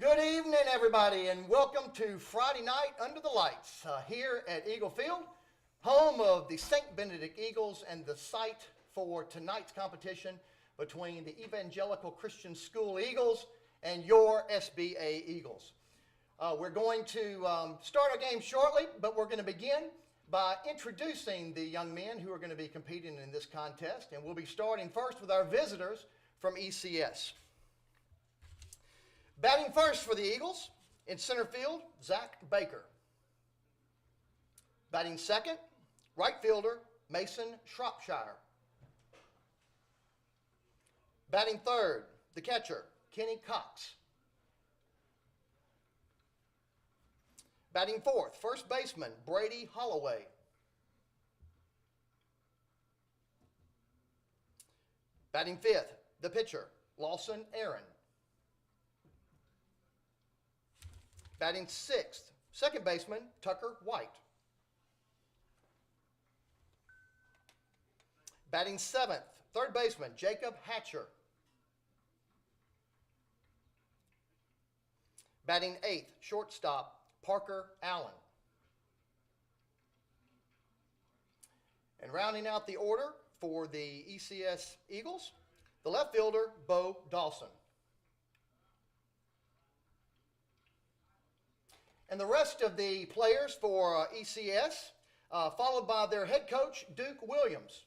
Good evening, everybody, and welcome to Friday Night Under the Lights here at Eagle Field, home of the St. Benedict Eagles and the site for tonight's competition between the Evangelical Christian School Eagles and your SBA Eagles. We're going to start our game shortly, but we're going to begin by introducing the young men who are going to be competing in this contest, and we'll be starting first with our visitors from ECS. Batting first for the Eagles, in center field, Zach Baker. Batting second, right fielder, Mason Shropshire. Batting third, the catcher, Kenny Cox. Batting fourth, first baseman, Brady Holloway. Batting fifth, the pitcher, Lawson Aaron. Batting sixth, second baseman, Tucker White. Batting seventh, third baseman, Jacob Hatcher. Batting eighth, shortstop, Parker Allen. And rounding out the order for the ECS Eagles, the left fielder, Bo Dawson. And the rest of the players for ECS, followed by their head coach, Duke Williams.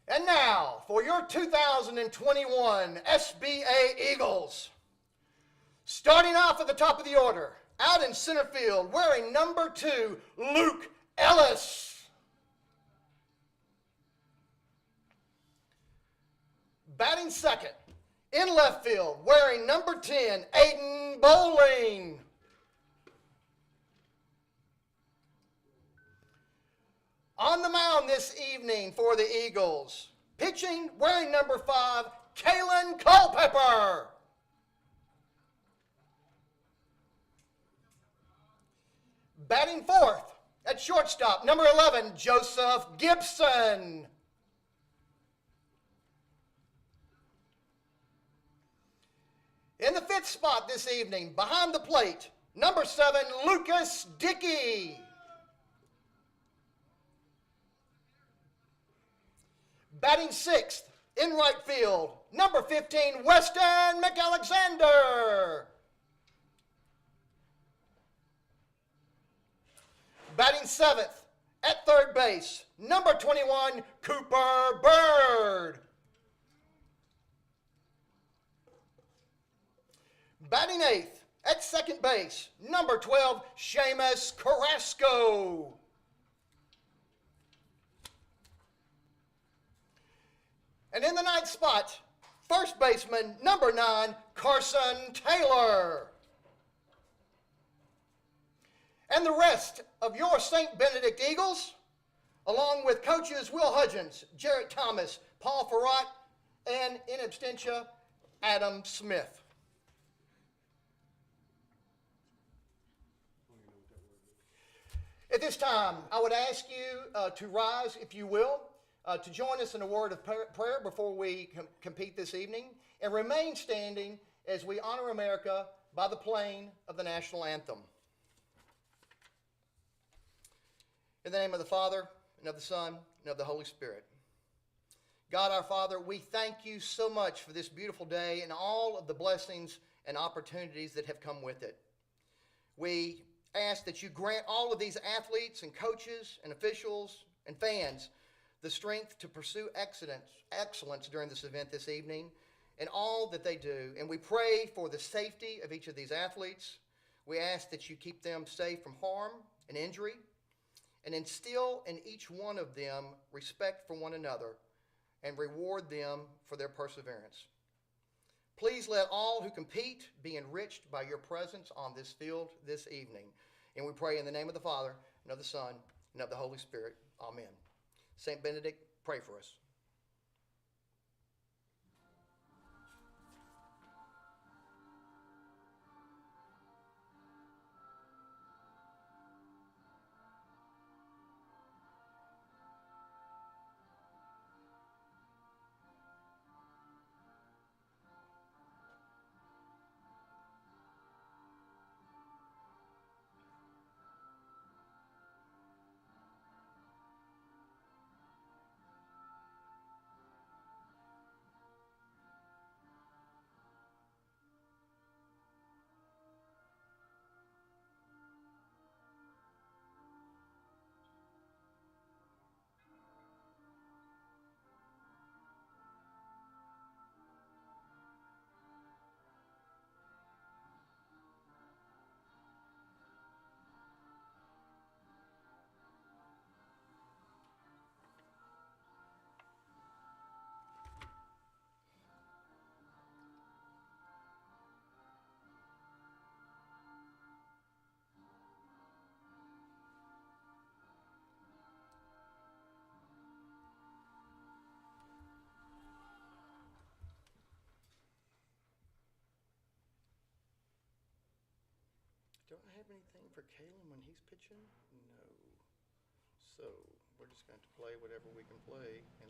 And now, for your 2021 SBA Eagles. Starting off at the top of the order, out in center field, wearing number 2, Luke Ellis. Batting second, in left field, wearing number 10, Aiden Bowling. On the mound this evening for the Eagles, pitching, wearing number 5, Kalyn Culpepper. Batting fourth, at shortstop, number 11, Joseph Gibson. In the fifth spot this evening, behind the plate, number 7, Lucas Dickey. Batting sixth, in right field, number 15, Westin Mcalexander. Batting seventh, at third base, number 21, Cooper Bird. Batting eighth, at second base, number 12, Sheamus Carrasco. And in the ninth spot, first baseman, number 9, Carson Taylor. And the rest of your St. Benedict Eagles, along with coaches Will Hudgens, Jarrett Thomas, Paul Farrat, and in absentia, Adam Smith. At this time, I would ask you to rise, if you will, to join us in a word of prayer before we compete this evening, and remain standing as we honor America by the playing of the national anthem. In the name of the Father, and of the Son, and of the Holy Spirit. God our Father, we thank you so much for this beautiful day and all of the blessings and opportunities that have come with it. We ask that you grant all of these athletes and coaches and officials and fans the strength to pursue excellence during this event this evening and all that they do. And we pray for the safety of each of these athletes. We ask that you keep them safe from harm and injury and instill in each one of them respect for one another and reward them for their perseverance. Please let all who compete be enriched by your presence on this field this evening. And we pray in the name of the Father, and of the Son, and of the Holy Spirit. Amen. St. Benedict, pray for us. don't have anything for Kalyn when he's pitching. No. So we're just going to play whatever we can play. And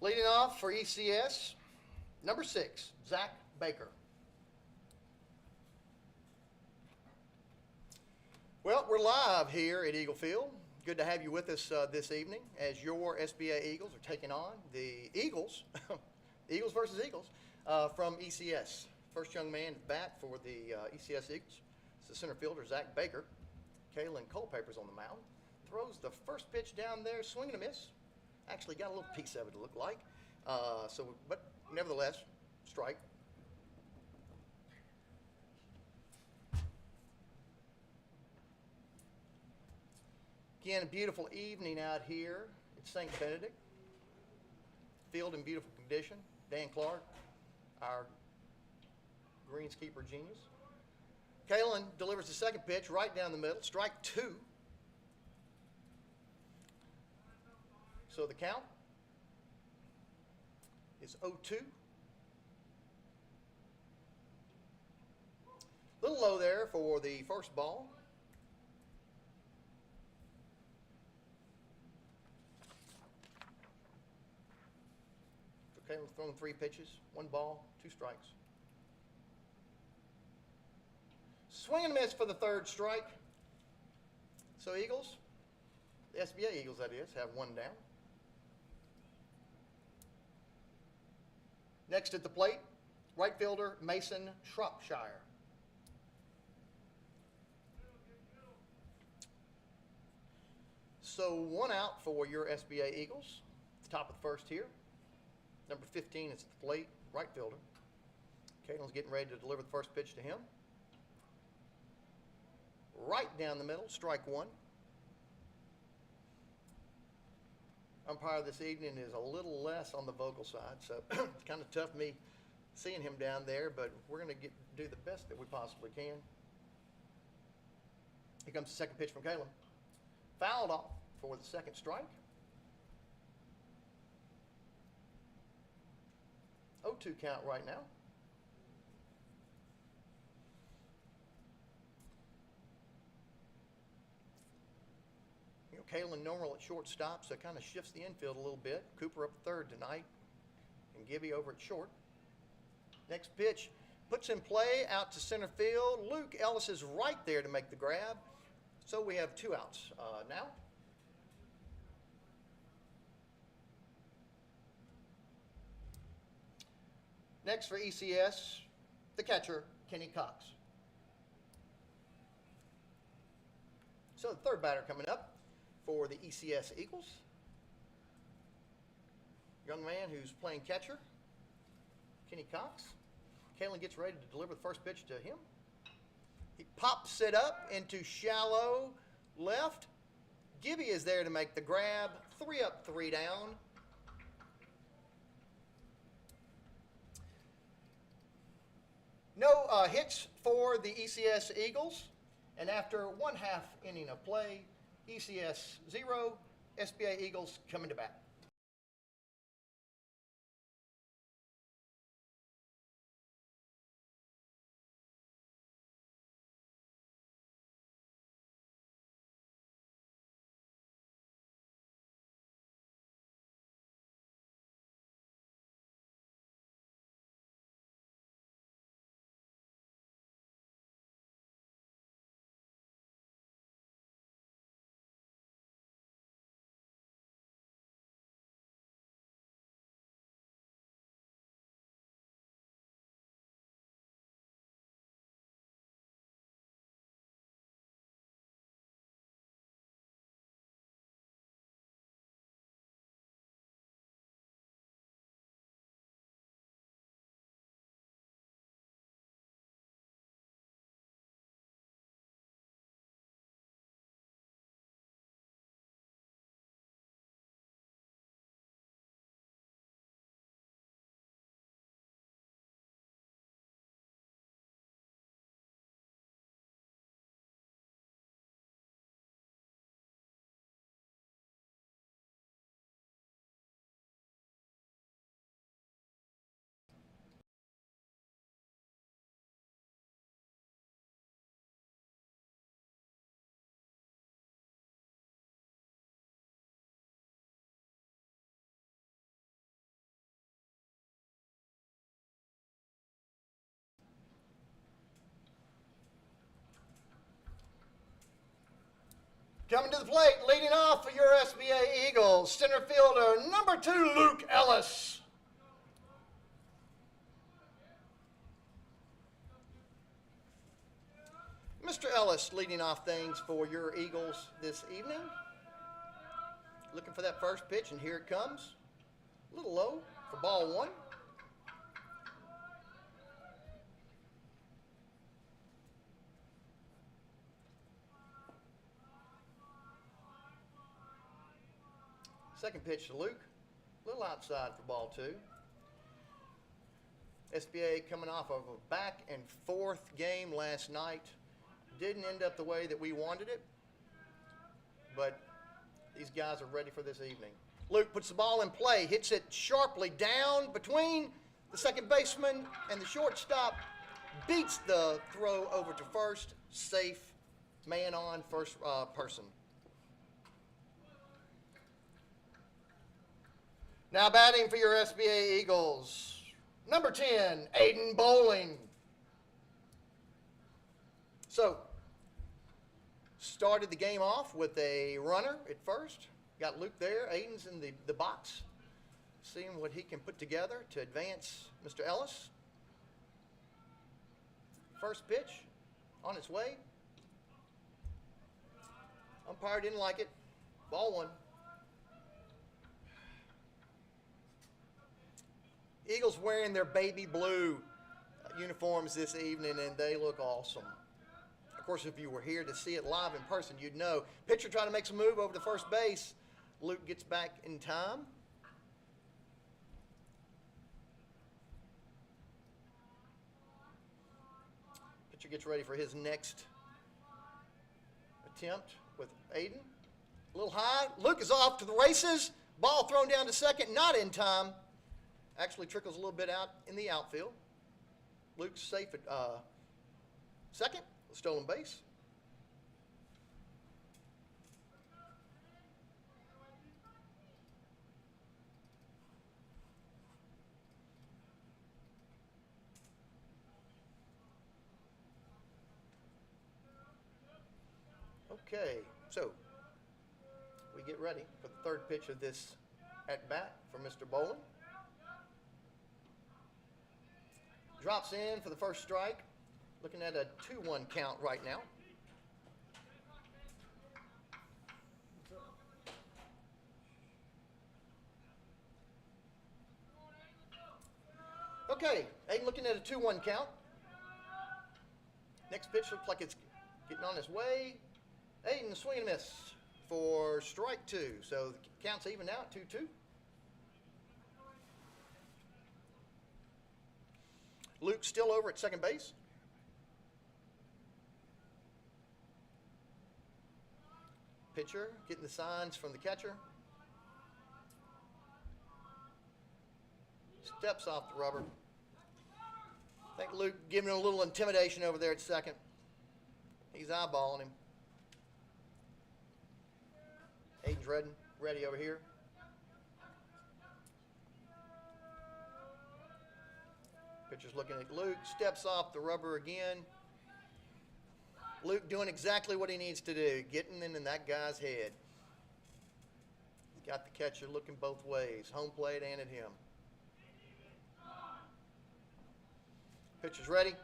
leading off for ECS, number 6, Zach Baker. Well, we're live here at Eagle Field. Good to have you with us this evening as your SBA Eagles are taking on the Eagles, Eagles versus Eagles, from ECS. First young man at bat for the ECS Eagles is the center fielder, Zach Baker. Kalyn Culpepper's on the mound. Throws the first pitch down there, swing and a miss. Actually got a little piece of it, to look like. But nevertheless, strike. Again, a beautiful evening out here at St. Benedict. Field in beautiful condition. Dan Clark, our greenskeeper genius. Kalyn delivers the second pitch right down the middle, strike 2. So the count is 0-2. A little low there for the first ball. So Kalyn's thrown 3 pitches, 1 ball, 2 strikes. Swing and a miss for the third strike. So Eagles, the SBA Eagles that is, have 1 down. Next at the plate, right fielder Mason Shropshire. So 1 out for your SBA Eagles. At the top of the first here. Number 15 is at the plate, right fielder. Kalyn's getting ready to deliver the first pitch to him. Right down the middle, strike 1. Umpire this evening is a little less on the vocal side, so it's kind of tough me seeing him down there, but we're going to do the best that we possibly can. Here comes the second pitch from Kalyn. Fouled off for the second strike. 0-2 count right now. Kalyn normal at shortstop, so it kind of shifts the infield a little bit. Cooper up third tonight, and Gibby over at short. Next pitch puts in play out to center field. Luke Ellis is right there to make the grab. So we have 2 outs now. Next for ECS, the catcher, Kenny Cox. So the third batter coming up for the ECS Eagles. Young man who's playing catcher, Kenny Cox. Kalyn gets ready to deliver the first pitch to him. He pops it up into shallow left. Gibby is there to make the grab. 3 up, 3 down. No hits for the ECS Eagles. And after 1/2 inning of play, ECS 0, SBA Eagles coming to bat. Coming to the plate, leading off for your SBA Eagles, center fielder, number 2, Luke Ellis. Mr. Ellis leading off things for your Eagles this evening. Looking for that first pitch, and here it comes. A little low for ball 1. Second pitch to Luke, a little outside for ball 2. SBA coming off of a back and forth game last night. Didn't end up the way that we wanted it, but these guys are ready for this evening. Luke puts the ball in play, hits it sharply down between the second baseman and the shortstop, beats the throw over to first, safe, man on, first person. Now batting for your SBA Eagles, number 10, Aiden Bowling. So, started the game off with a runner at first. Got Luke there. Aiden's in the box, seeing what he can put together to advance Mr. Ellis. First pitch on its way. Umpire didn't like it. Ball 1. Eagles wearing their baby blue uniforms this evening, and they look awesome. Of course, if you were here to see it live in person, you'd know. Pitcher trying to make some move over to first base. Luke gets back in time. Pitcher gets ready for his next attempt with Aiden. A little high. Luke is off to the races. Ball thrown down to second, not in time. Actually trickles a little bit out in the outfield. Luke's safe at second, stolen base. Okay, so we get ready for the third pitch of this at-bat for Mr. Bowling. Drops in for the first strike. Looking at a 2-1 count right now. Okay, Aiden looking at a 2-1 count. Next pitch looks like it's getting on its way. Aiden, swing and miss for strike 2. So the count's even now at 2-2. Luke still over at second base. Pitcher getting the signs from the catcher. Steps off the rubber. I think Luke giving him a little intimidation over there at second. He's eyeballing him. Aiden's ready over here. Pitcher's looking at Luke. Steps off the rubber again. Luke doing exactly what he needs to do, getting in that guy's head. He's got the catcher looking both ways, home plate and at him. Pitcher's ready.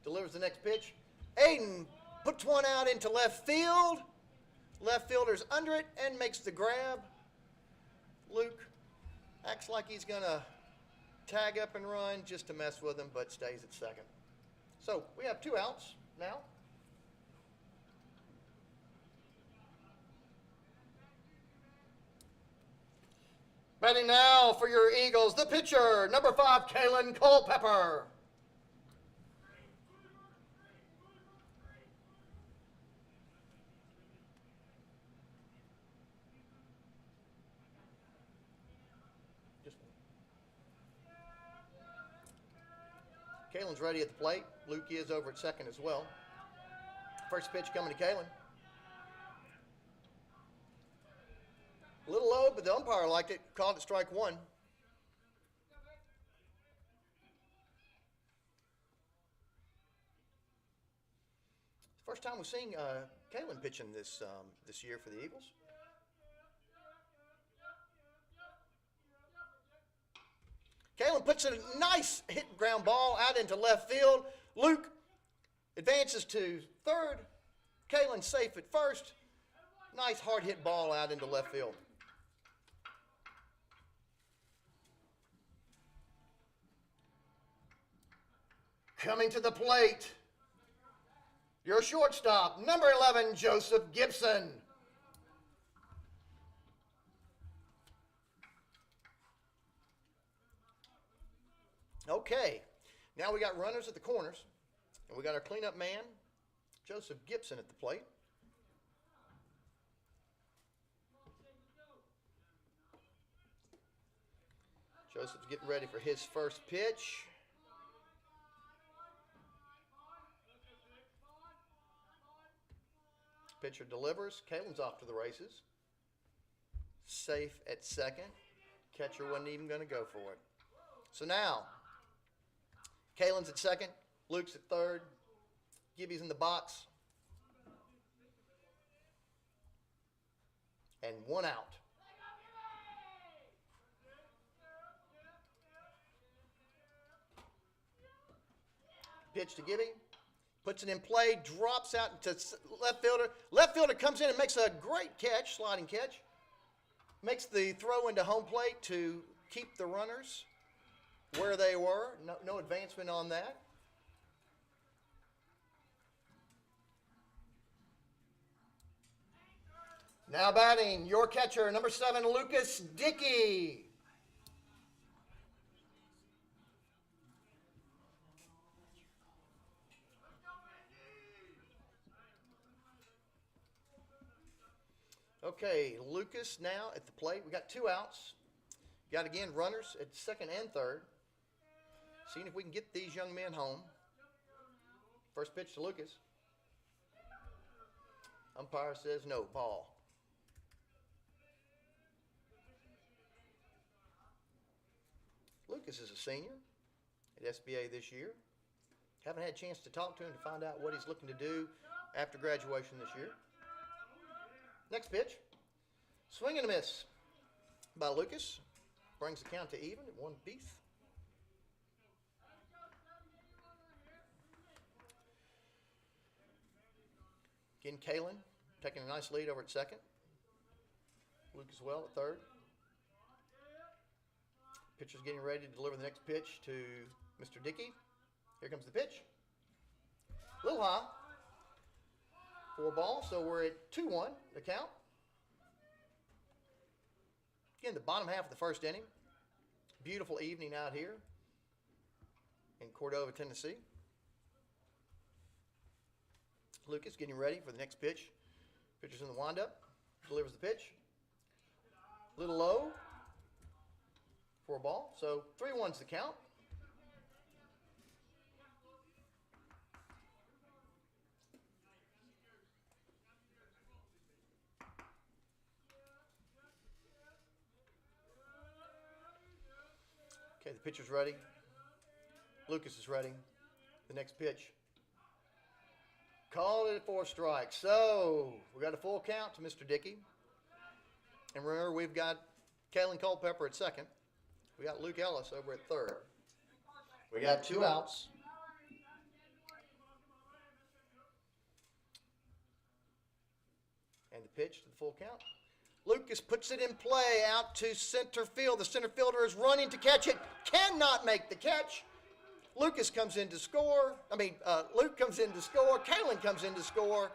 Delivers the next pitch. Aiden puts one out into left field. Left fielder's under it and makes the grab. Luke acts like he's going to tag up and run just to mess with him, but stays at second. So we have 2 outs now. Batting now for your Eagles, the pitcher, number 5, Kalyn Culpepper. Kalyn's ready at the plate. Luke is over at second as well. First pitch coming to Kalyn. A little low, but the umpire liked it. Called it strike 1. First time we've seen Kalyn pitching this year for the Eagles. Kalyn puts a nice hit ground ball out into left field. Luke advances to third. Kalyn safe at first. Nice hard hit ball out into left field. Coming to the plate, your shortstop, number 11, Joseph Gibson. Okay, now we got runners at the corners, and we got our cleanup man, Joseph Gibson, at the plate. Joseph's getting ready for his first pitch. Pitcher delivers. Kalyn's off to the races. Safe at second. Catcher wasn't even going to go for it. So now, Kalyn's at second. Luke's at third. Gibby's in the box. And 1 out. Pitch to Gibby. Puts it in play, drops out into left fielder. Left fielder comes in and makes a great catch, sliding catch. Makes the throw into home plate to keep the runners where they were. No advancement on that. Now batting, your catcher, number 7, Lucas Dickey. Okay, Lucas now at the plate. We got 2 outs. Got again runners at second and third. Seeing if we can get these young men home. First pitch to Lucas. Umpire says no, ball. Lucas is a senior at SBA this year. Haven't had a chance to talk to him to find out what he's looking to do after graduation this year. Next pitch. Swing and a miss by Lucas. Brings the count to even at 1 apiece. Again, Kalyn taking a nice lead over at second. Luke as well at third. Pitcher's getting ready to deliver the next pitch to Mr. Dickey. Here comes the pitch. A little high. 4 ball, so we're at 2-1, the count. Again, the bottom half of the first inning. Beautiful evening out here in Cordova, Tennessee. Lucas getting ready for the next pitch. Pitcher's in the windup. Delivers the pitch. A little low. 4 ball, so 3-1's the count. Okay, the pitcher's ready. Lucas is ready. The next pitch. Called it for a strike. So we got a full count to Mr. Dickey. And remember, we've got Kalyn Culpepper at second. We got Luke Ellis over at third. We got 2 outs. And the pitch to the full count. Lucas puts it in play out to center field. The center fielder is running to catch it. Cannot make the catch. Lucas comes in to score. Luke comes in to score. Kalyn comes in to score.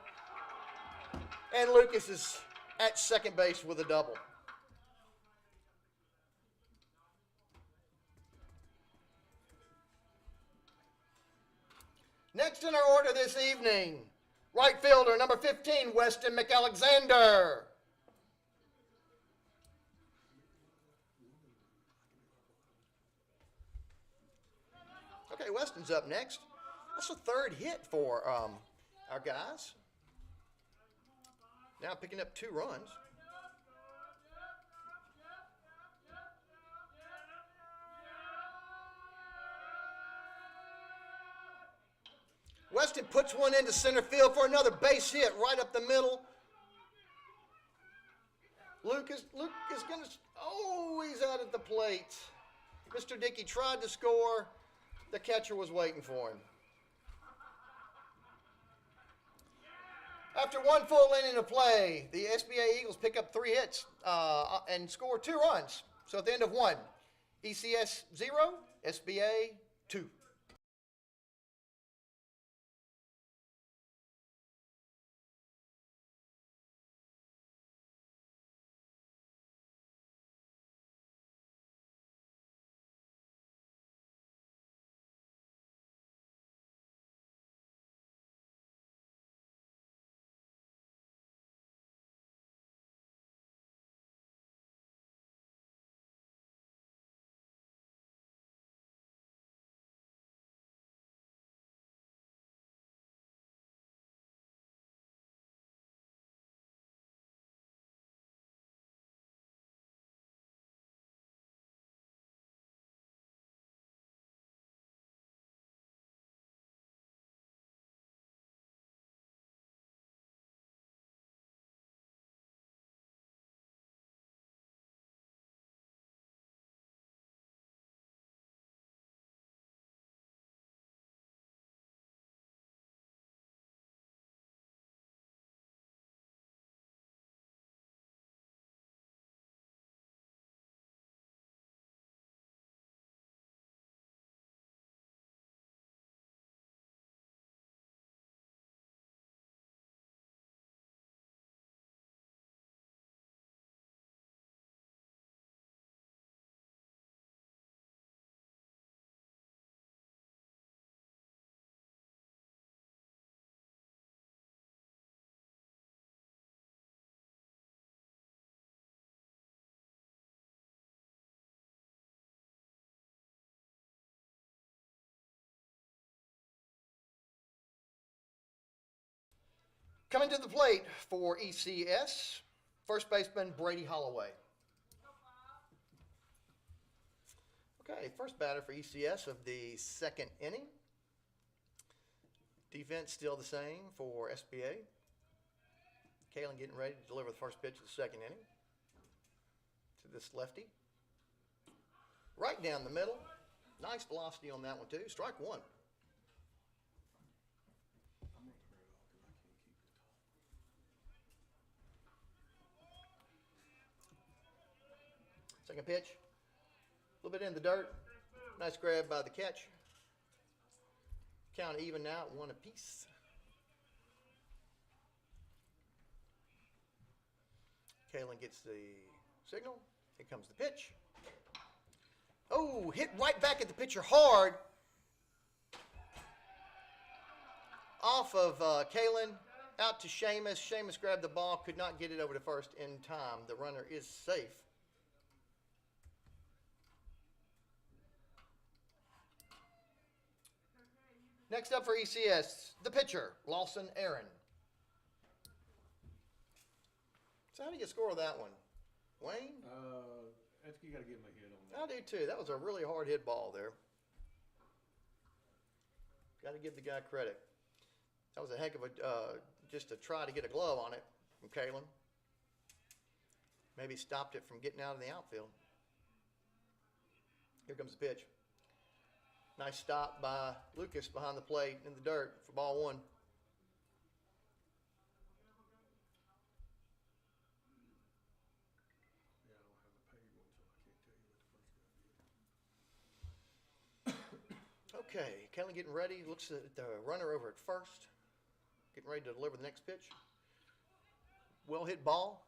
And Lucas is at second base with a double. Next in our order this evening, right fielder number 15, Westin Mcalexander. Okay, Weston's up next. That's the 3rd hit for our guys. Now picking up 2 runs. Weston puts one into center field for another base hit right up the middle. Luke is going to, he's out at the plate. Mr. Dickey tried to score. The catcher was waiting for him. After 1 full inning of play, the SBA Eagles pick up 3 hits and score 2 runs. So at the end of 1, ECS 0, SBA 2. Coming to the plate for ECS, first baseman Brady Holloway. Okay, first batter for ECS of the 2nd inning. Defense still the same for SBA. Kalyn getting ready to deliver the first pitch of the 2nd inning to this lefty. Right down the middle. Nice velocity on that one too. Strike 1. Second pitch. little bit in the dirt. Nice grab by the catch. Count even now at 1 apiece. Kalyn gets the signal. Here comes the pitch. Oh, hit right back at the pitcher hard. Off of Kalyn, out to Sheamus. Sheamus grabbed the ball, could not get it over to first in time. The runner is safe. Next up for ECS, the pitcher, Lawson Aaron. So how do you score that one? Wayne? I think you got to give him a hit on that. I do too. That was a really hard hit ball there. Got to give the guy credit. That was a heck of a, just to try to get a glove on it from Kalyn. Maybe stopped it from getting out of the outfield. Here comes the pitch. Nice stop by Lucas behind the plate in the dirt for ball 1. Yeah, I don't have the page one, so I can't tell you what the first guy did. Okay, Kalyn getting ready. Looks at the runner over at first. Getting ready to deliver the next pitch. Well hit ball.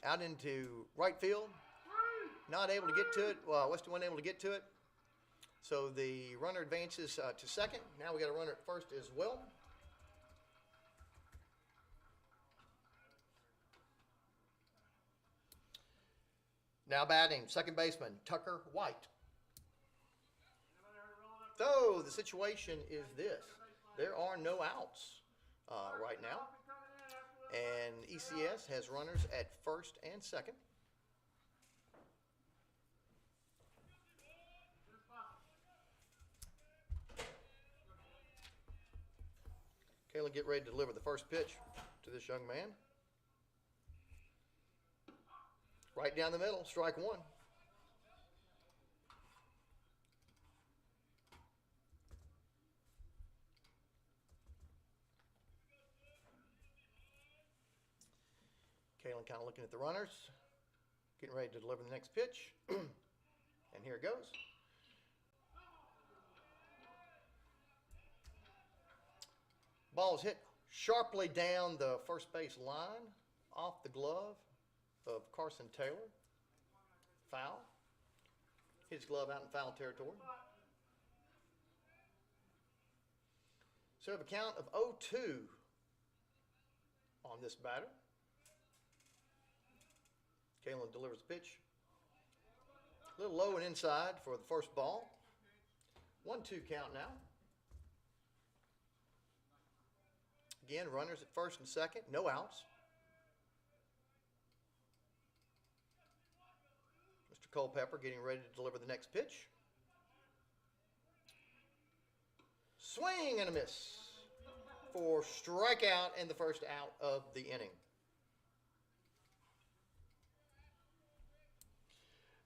Out into right field. Not able to get to it. Well, Westin wasn't able to get to it. So the runner advances to second. Now we got a runner at first as well. Now batting, second baseman, Tucker White. So the situation is this. There are no outs right now. And ECS has runners at first and second. Kalyn get ready to deliver the first pitch to this young man. Right down the middle, strike 1. Kalyn kind of looking at the runners, getting ready to deliver the next pitch. And here it goes. Ball is hit sharply down the first base line, off the glove of Carson Taylor. Foul. Hit his glove out in foul territory. So we have a count of 0-2 on this batter. Kalyn delivers the pitch. A little low and inside for the first ball. 1-2 count now. Again, runners at first and second, no outs. Mr. Culpepper getting ready to deliver the next pitch. Swing and a miss for strikeout and the first out of the inning.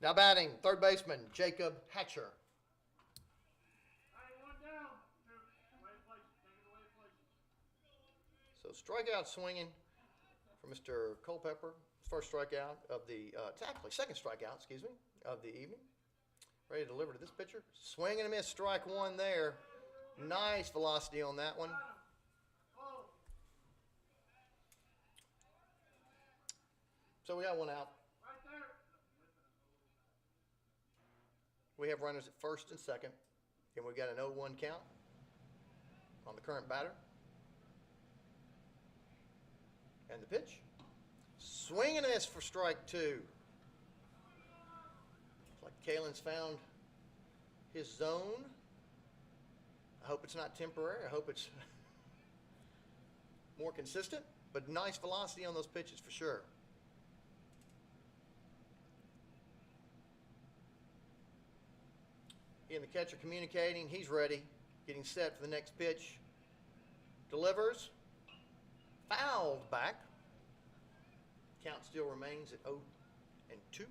Now batting, third baseman, Jacob Hatcher. So strikeout swinging for Mr. Culpepper. First strikeout of the, actually second strikeout, excuse me, of the evening. Ready to deliver to this pitcher. Swing and a miss, strike 1 there. Nice velocity on that one. So we got 1 out. We have runners at first and second. And we've got an 0-1 count on the current batter. And the pitch. Swing and a miss for strike 2. Looks like Kalyn's found his zone. I hope it's not temporary. I hope it's more consistent. But nice velocity on those pitches for sure. Again, the catcher communicating. He's ready. Getting set for the next pitch. Delivers. Fouled back. Count still remains at 0-2.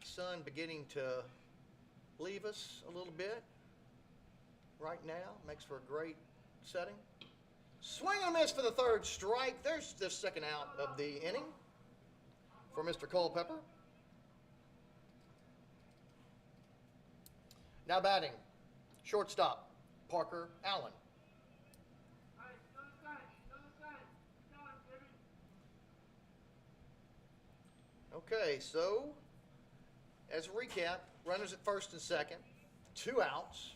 Sun beginning to leave us a little bit right now. Makes for a great setting. Swing and a miss for the third strike. There's the second out of the inning for Mr. Culpepper. Now batting, shortstop, Parker Allen. Okay, so as a recap, runners at first and second, 2 outs.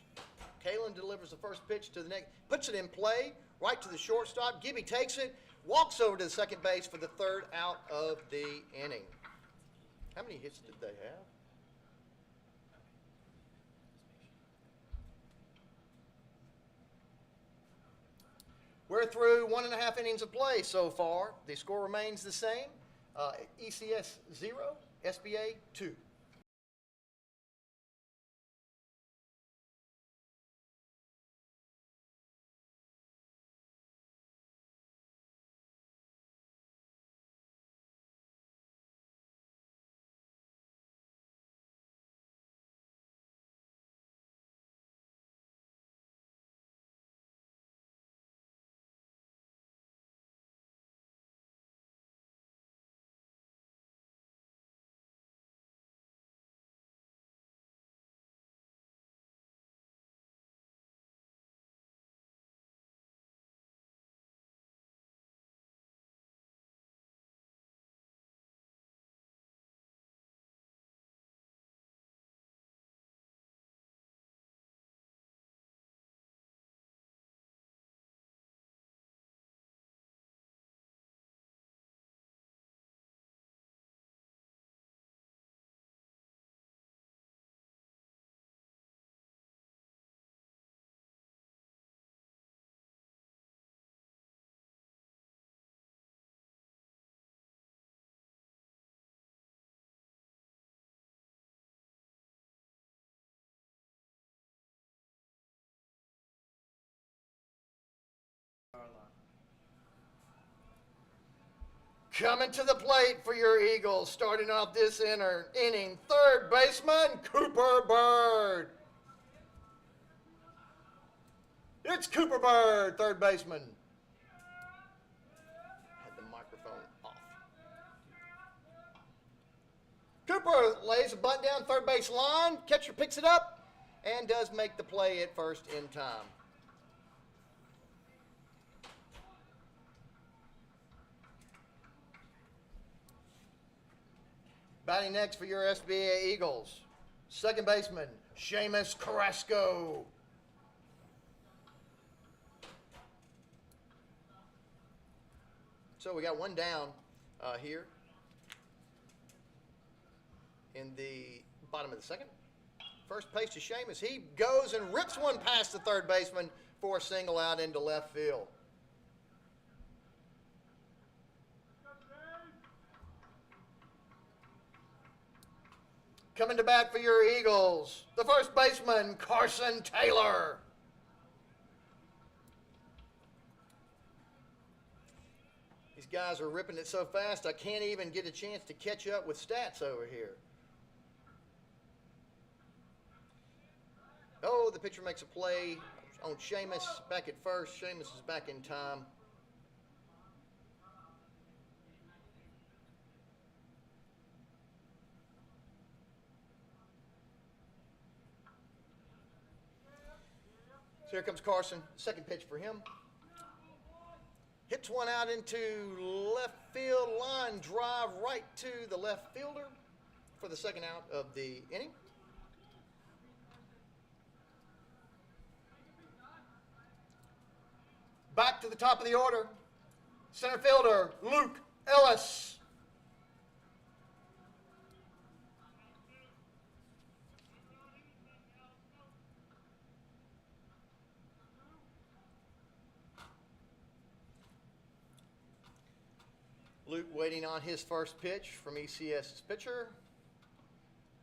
Kalyn delivers the first pitch to the next, puts it in play, right to the shortstop. Gibby takes it, walks over to the second base for the third out of the inning. How many hits did they have? We're through 1.5 innings of play so far. The score remains the same. ECS 0, SBA 2. Coming to the plate for your Eagles, starting off this inning, third baseman, Cooper Bird. It's Cooper Bird, third baseman. Had the microphone off. Cooper lays a bunt down third base line. Catcher picks it up and does make the play at first in time. Batting next for your SBA Eagles, second baseman, Sheamus Carrasco. So we got one down here in the bottom of the second. First pitch to Sheamus. He goes and rips one past the third baseman for a single out into left field. Coming to bat for your Eagles, the first baseman, Carson Taylor. These guys are ripping it so fast, I can't even get a chance to catch up with stats over here. Oh, the pitcher makes a play on Sheamus back at first. Sheamus is back in time. So here comes Carson, second pitch for him. Hits one out into left field, line drive right to the left fielder for the second out of the inning. Back to the top of the order, center fielder Luke Ellis. Luke waiting on his first pitch from ECS's pitcher.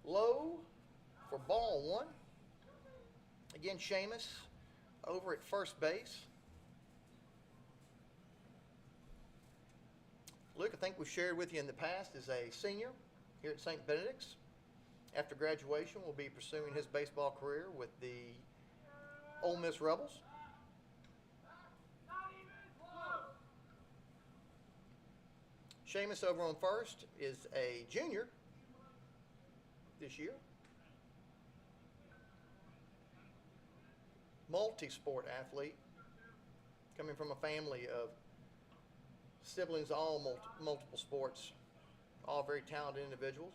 Low for ball one. Again, Sheamus over at first base. Luke, I think we've shared with you in the past, is a senior here at St. Benedict's. After graduation, will be pursuing his baseball career with the Ole Miss Rebels. Sheamus over on first is a junior this year. Multi-sport athlete, coming from a family of siblings, all multiple sports, all very talented individuals.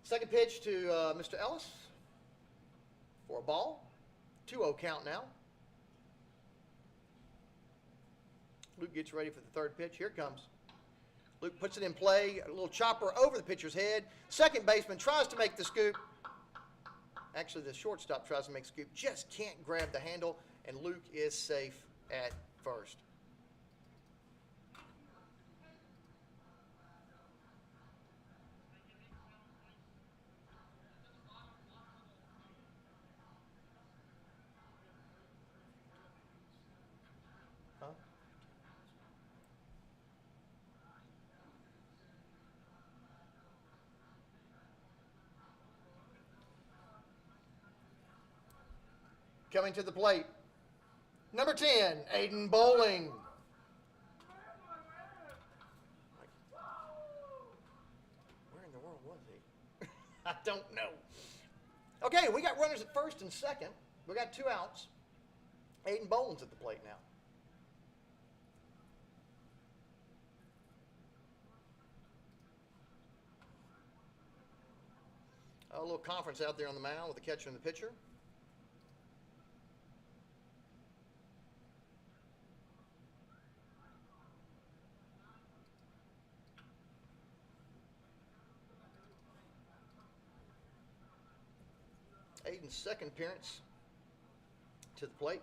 Second pitch to Mr. Ellis for a ball. 2-0 count now. Luke gets ready for the third pitch. Here it comes. Luke puts it in play. A little chopper over the pitcher's head. Second baseman tries to make the scoop. Actually, the shortstop tries to make a scoop. Just can't grab the handle, and Luke is safe at first. Coming to the plate, number 10, Aiden Bowling. Where in the world was he? I don't know. Okay, we got runners at first and second. We got 2 outs. Aiden Bowling's at the plate now. A little conference out there on the mound with the catcher and the pitcher. Aiden's second appearance to the plate.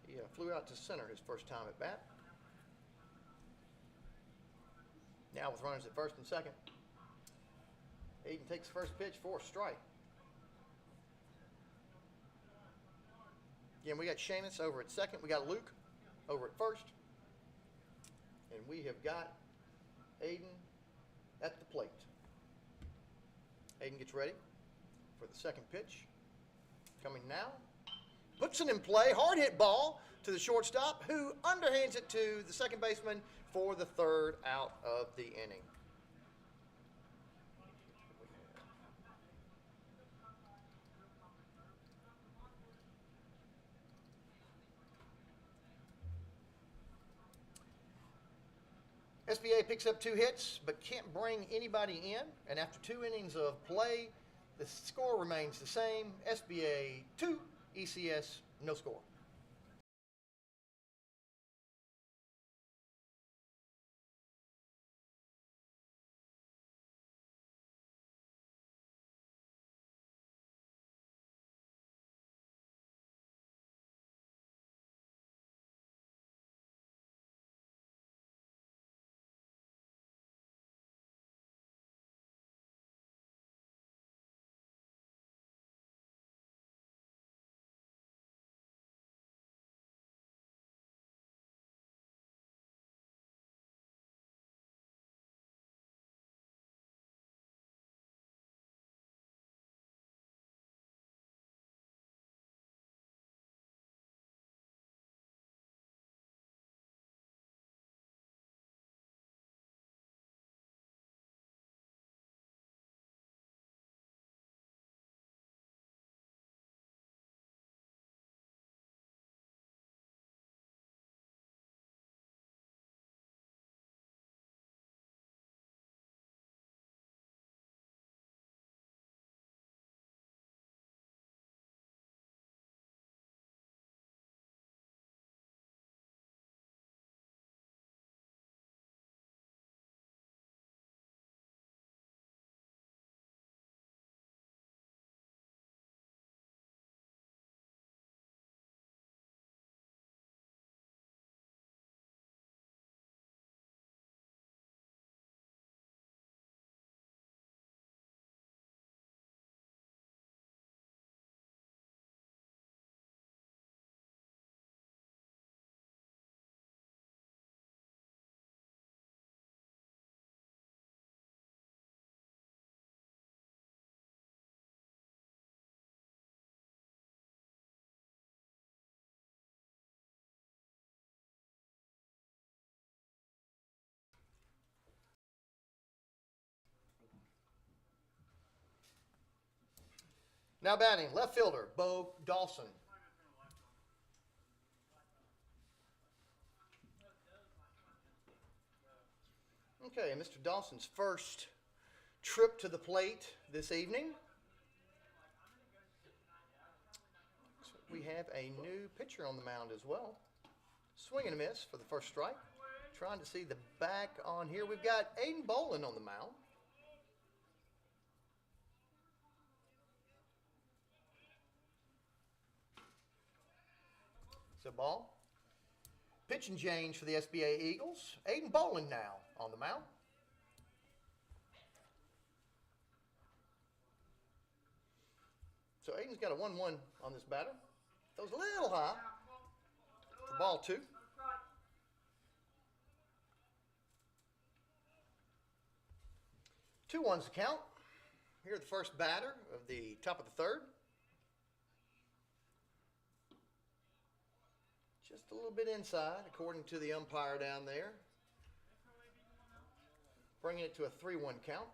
He flew out to center his first time at bat. Now with runners at first and second, Aiden takes the first pitch for a strike. Again, we got Sheamus over at second. We got Luke over at first. And we have got Aiden at the plate. Aiden gets ready for the second pitch. Coming now. Puts it in play. Hard hit ball to the shortstop, who underhands it to the second baseman for the third out of the inning. SBA picks up 2 hits, but can't bring anybody in. And after 2 innings of play, the score remains the same. SBA 2, ECS no score. Now batting, left fielder, Bo Dawson. Okay, Mr. Dawson's first trip to the plate this evening. So we have a new pitcher on the mound as well. Swing and a miss for the first strike. Trying to see the back on here. We've got Aiden Bolin on the mound. So ball. Pitch and change for the SBA Eagles. Aiden Bolin now on the mound. So Aiden's got a 1-1 on this batter. That was a little high. For ball 2. 2-1's the count. Here's the first batter of the top of the third. Just a little bit inside, according to the umpire down there. Bringing it to a 3-1 count.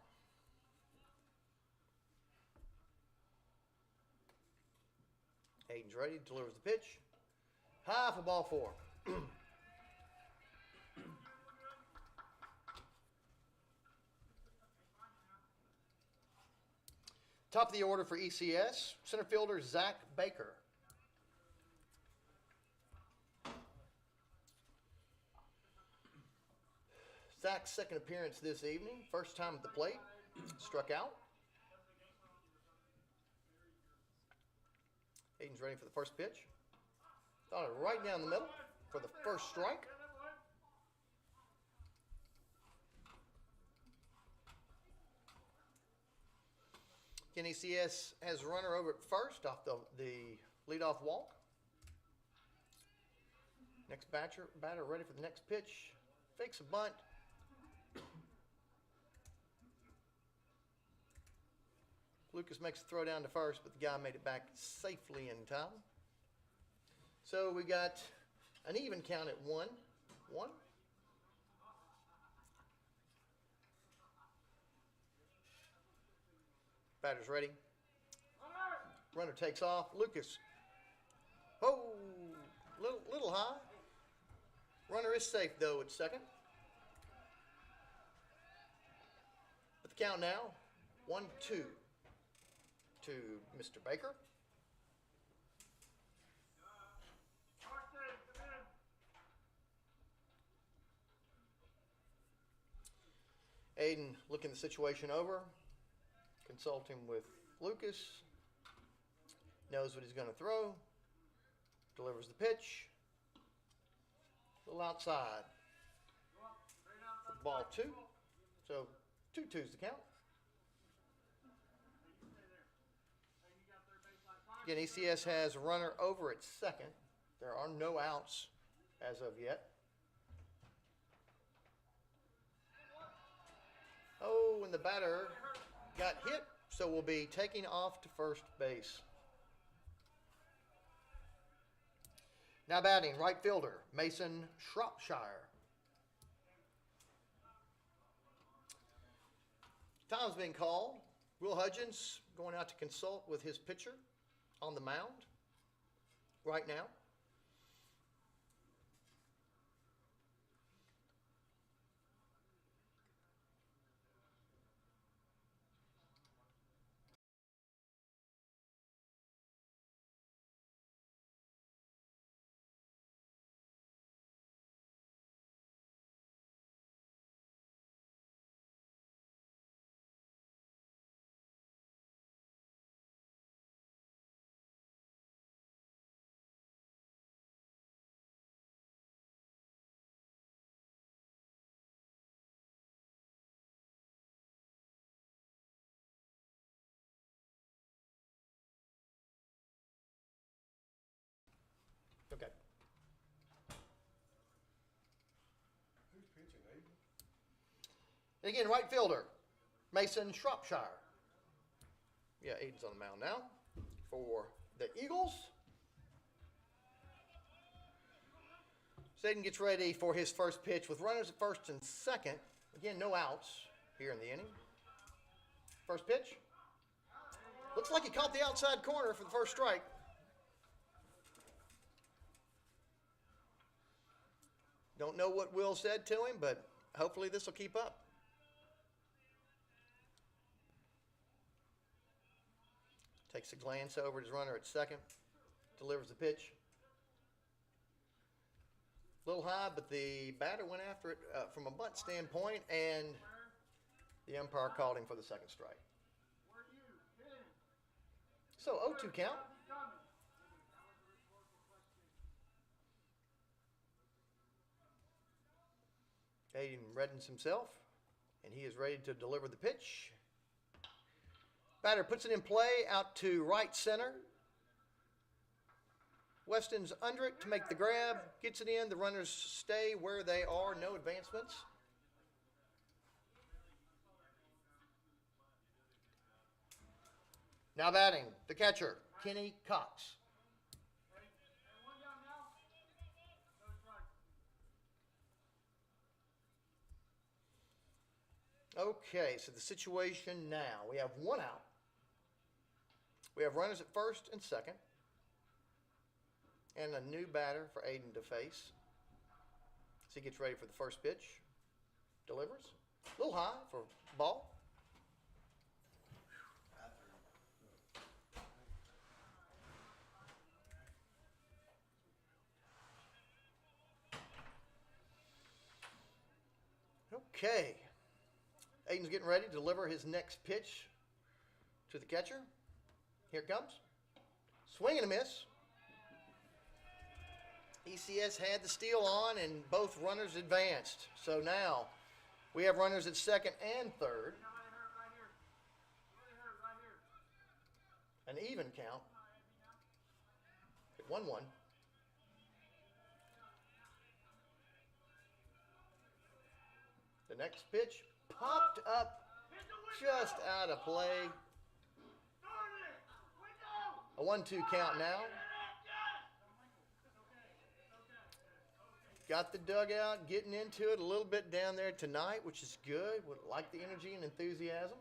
Aiden's ready, delivers the pitch. High for ball 4. Top of the order for ECS, center fielder Zach Baker. Zach's second appearance this evening, first time at the plate, struck out. Aiden's ready for the first pitch. Thought it right down the middle for the first strike. Again, ECS has a runner over at first off the leadoff walk. Next batter ready for the next pitch. Fakes a bunt. Lucas makes a throw down to first, but the guy made it back safely in time. So we got an even count at 1-1. Batter's ready. Runner takes off. Lucas. Oh, little high. Runner is safe though at second. But the count now, 1-2 to Mr. Baker. Aiden looking the situation over, consulting with Lucas, knows what he's going to throw, delivers the pitch, a little outside. Ball 2, so 2-2's the count. Again, ECS has a runner over at second. There are no outs as of yet. Oh, and the batter got hit, so we'll be taking off to first base. Now batting, right fielder, Mason Shropshire. Time's being called. Will Hudgens going out to consult with his pitcher on the mound right now. Okay. Who's pitching, Aiden? And again, right fielder, Mason Shropshire. Yeah, Aiden's on the mound now for the Eagles. Aiden gets ready for his first pitch with runners at first and second. Again, no outs here in the inning. First pitch. Looks like he caught the outside corner for the first strike. Don't know what Will said to him, but hopefully this will keep up. Takes a glance over at his runner at second. Delivers the pitch. A little high, but the batter went after it from a bunt standpoint, and the umpire called him for the second strike. So 0-2 count. Aiden reddens himself, and he is ready to deliver the pitch. Batter puts it in play out to right center. Westin's under it to make the grab, gets it in. The runners stay where they are, no advancements. Now batting, the catcher, Kenny Cox. Okay, so the situation now, we have one out. We have runners at first and second. And a new batter for Aiden to face. So he gets ready for the first pitch. Delivers. A little high for ball. Okay. Aiden's getting ready to deliver his next pitch to the catcher. Here it comes. Swing and a miss. ECS had the steal on, and both runners advanced. So now we have runners at second and third. An even count at 1-1. The next pitch popped up just out of play. A 1-2 count now. Got the dugout, getting into it a little bit down there tonight, which is good. Would like the energy and enthusiasm.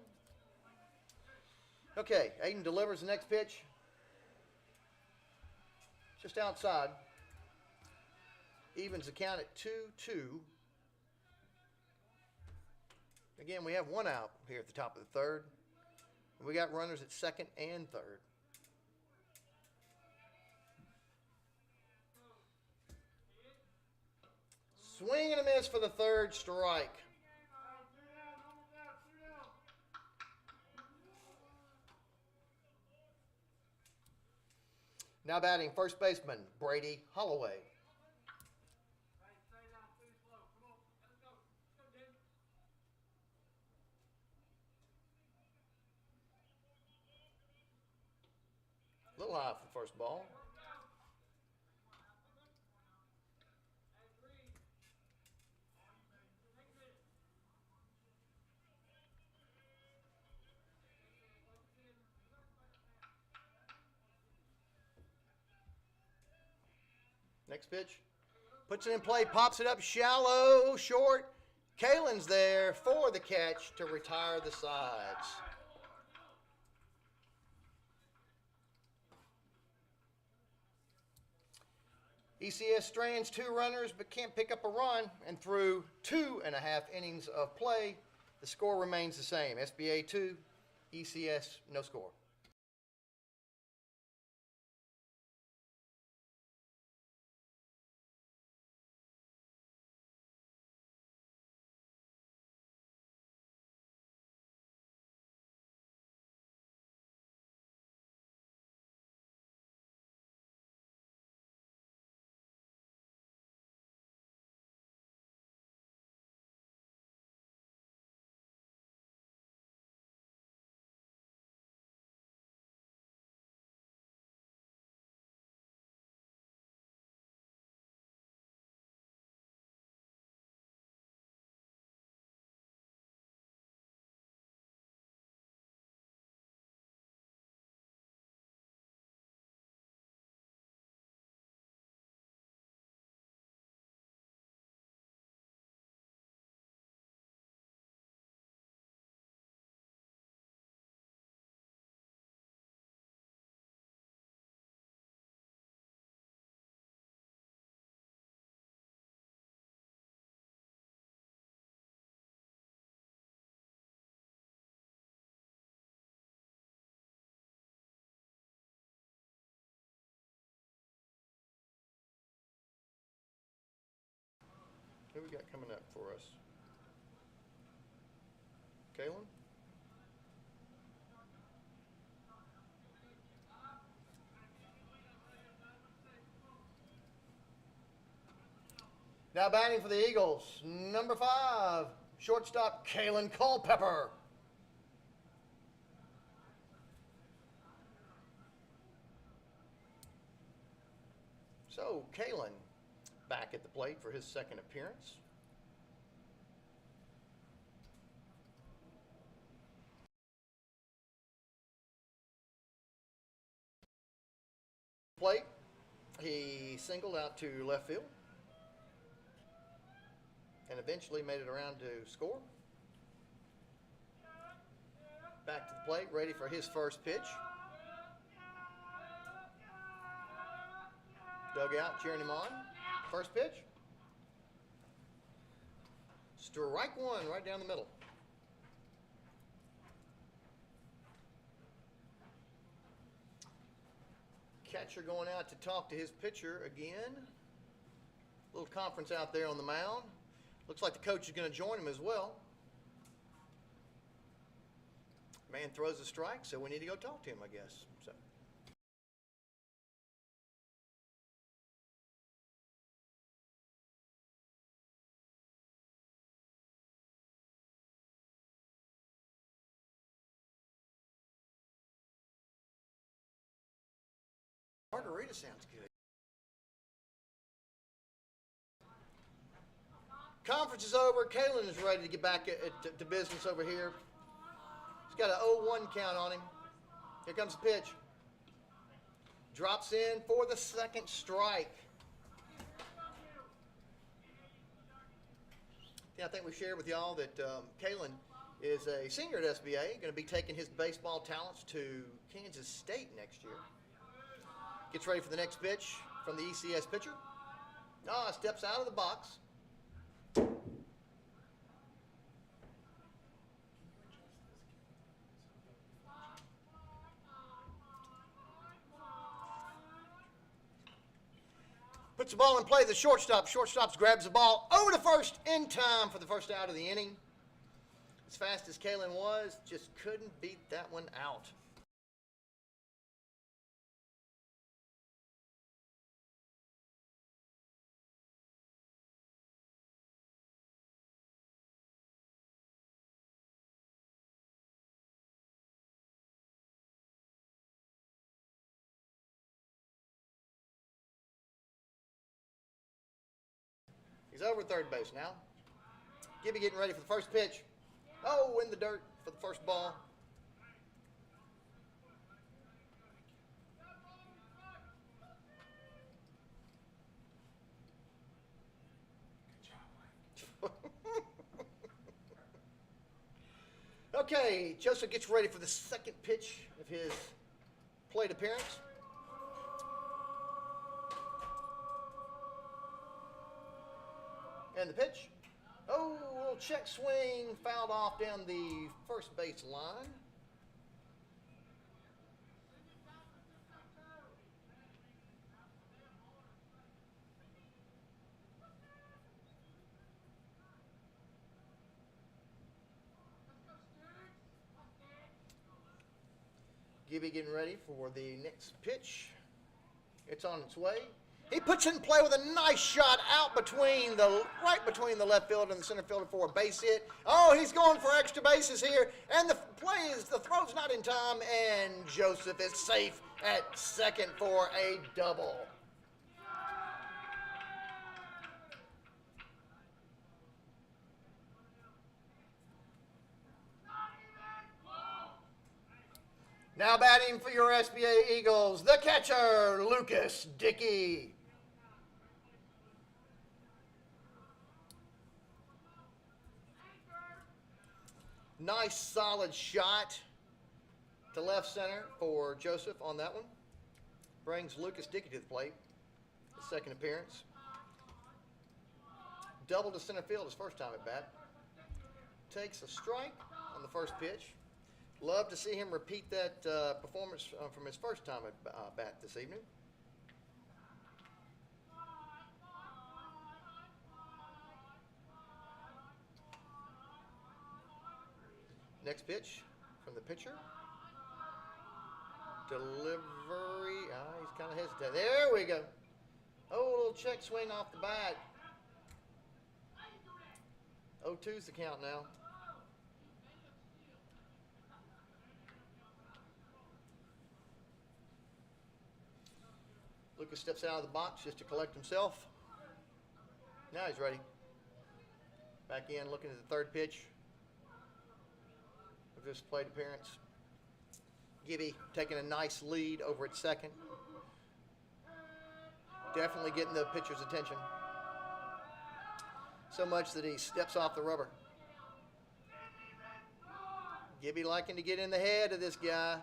Okay, Aiden delivers the next pitch. Just outside. Evens the count at 2-2. Again, we have one out here at the top of the third. We got runners at second and third. Swing and a miss for the third strike. Now batting first baseman Brady Holloway. A little high for the first ball. Next pitch. Puts it in play, pops it up shallow, short. Kalyn's there for the catch to retire the sides. ECS strands 2 runners but can't pick up a run, and through 2.5 innings of play, the score remains the same. SBA 2, ECS no score. Who we got coming up for us? Kalyn? Now batting for the Eagles, number 5, shortstop Kalyn Culpepper. So, Kalyn back at the plate for his second appearance. Plate, he singled out to left field and eventually made it around to score. Back to the plate, ready for his first pitch. Dugout cheering him on. First pitch. Strike one right down the middle. Catcher going out to talk to his pitcher again. Little conference out there on the mound. Looks like the coach is going to join him as well. Man throws a strike, so we need to go talk to him, I guess. So. Margarita sounds good. Conference is over. Kalyn is ready to get back to business over here. He's got an 0-1 count on him. Here comes the pitch. Drops in for the second strike. Yeah, I think we shared with y'all that Kalyn is a senior at SBA, going to be taking his baseball talents to Kansas State next year. Gets ready for the next pitch from the ECS pitcher. Steps out of the box. Puts the ball in play. The shortstop. Shortstop grabs the ball over to first in time for the first out of the inning. As fast as Kalyn was, just couldn't beat that one out. He's over at third base now. Gibby getting ready for the first pitch. In the dirt for the first ball. Okay, Joseph gets ready for the second pitch of his plate appearance. And the pitch. A little check swing, fouled off down the first base line. Gibby getting ready for the next pitch. It's on its way. He puts it in play with a nice shot out right between the left field and the center fielder for a base hit. He's going for extra bases here, and the throw's not in time, and Joseph is safe at second for a double. Now batting for your SBA Eagles, the catcher, Lucas Dickey. Nice solid shot to left center for Joseph on that one. Brings Lucas Dickey to the plate. His second appearance. Double to center field his first time at bat. Takes a strike on the first pitch. Love to see him repeat that performance from his first time at bat this evening. Next pitch from the pitcher. Delivery. He's kind of hesitant. There we go. Oh, a little check swing off the bat. 0-2's the count now. Lucas steps out of the box just to collect himself. Now he's ready. Back in, looking at the third pitch of this plate appearance. Gibby taking a nice lead over at second. Definitely getting the pitcher's attention. So much that he steps off the rubber. Gibby liking to get in the head of this guy.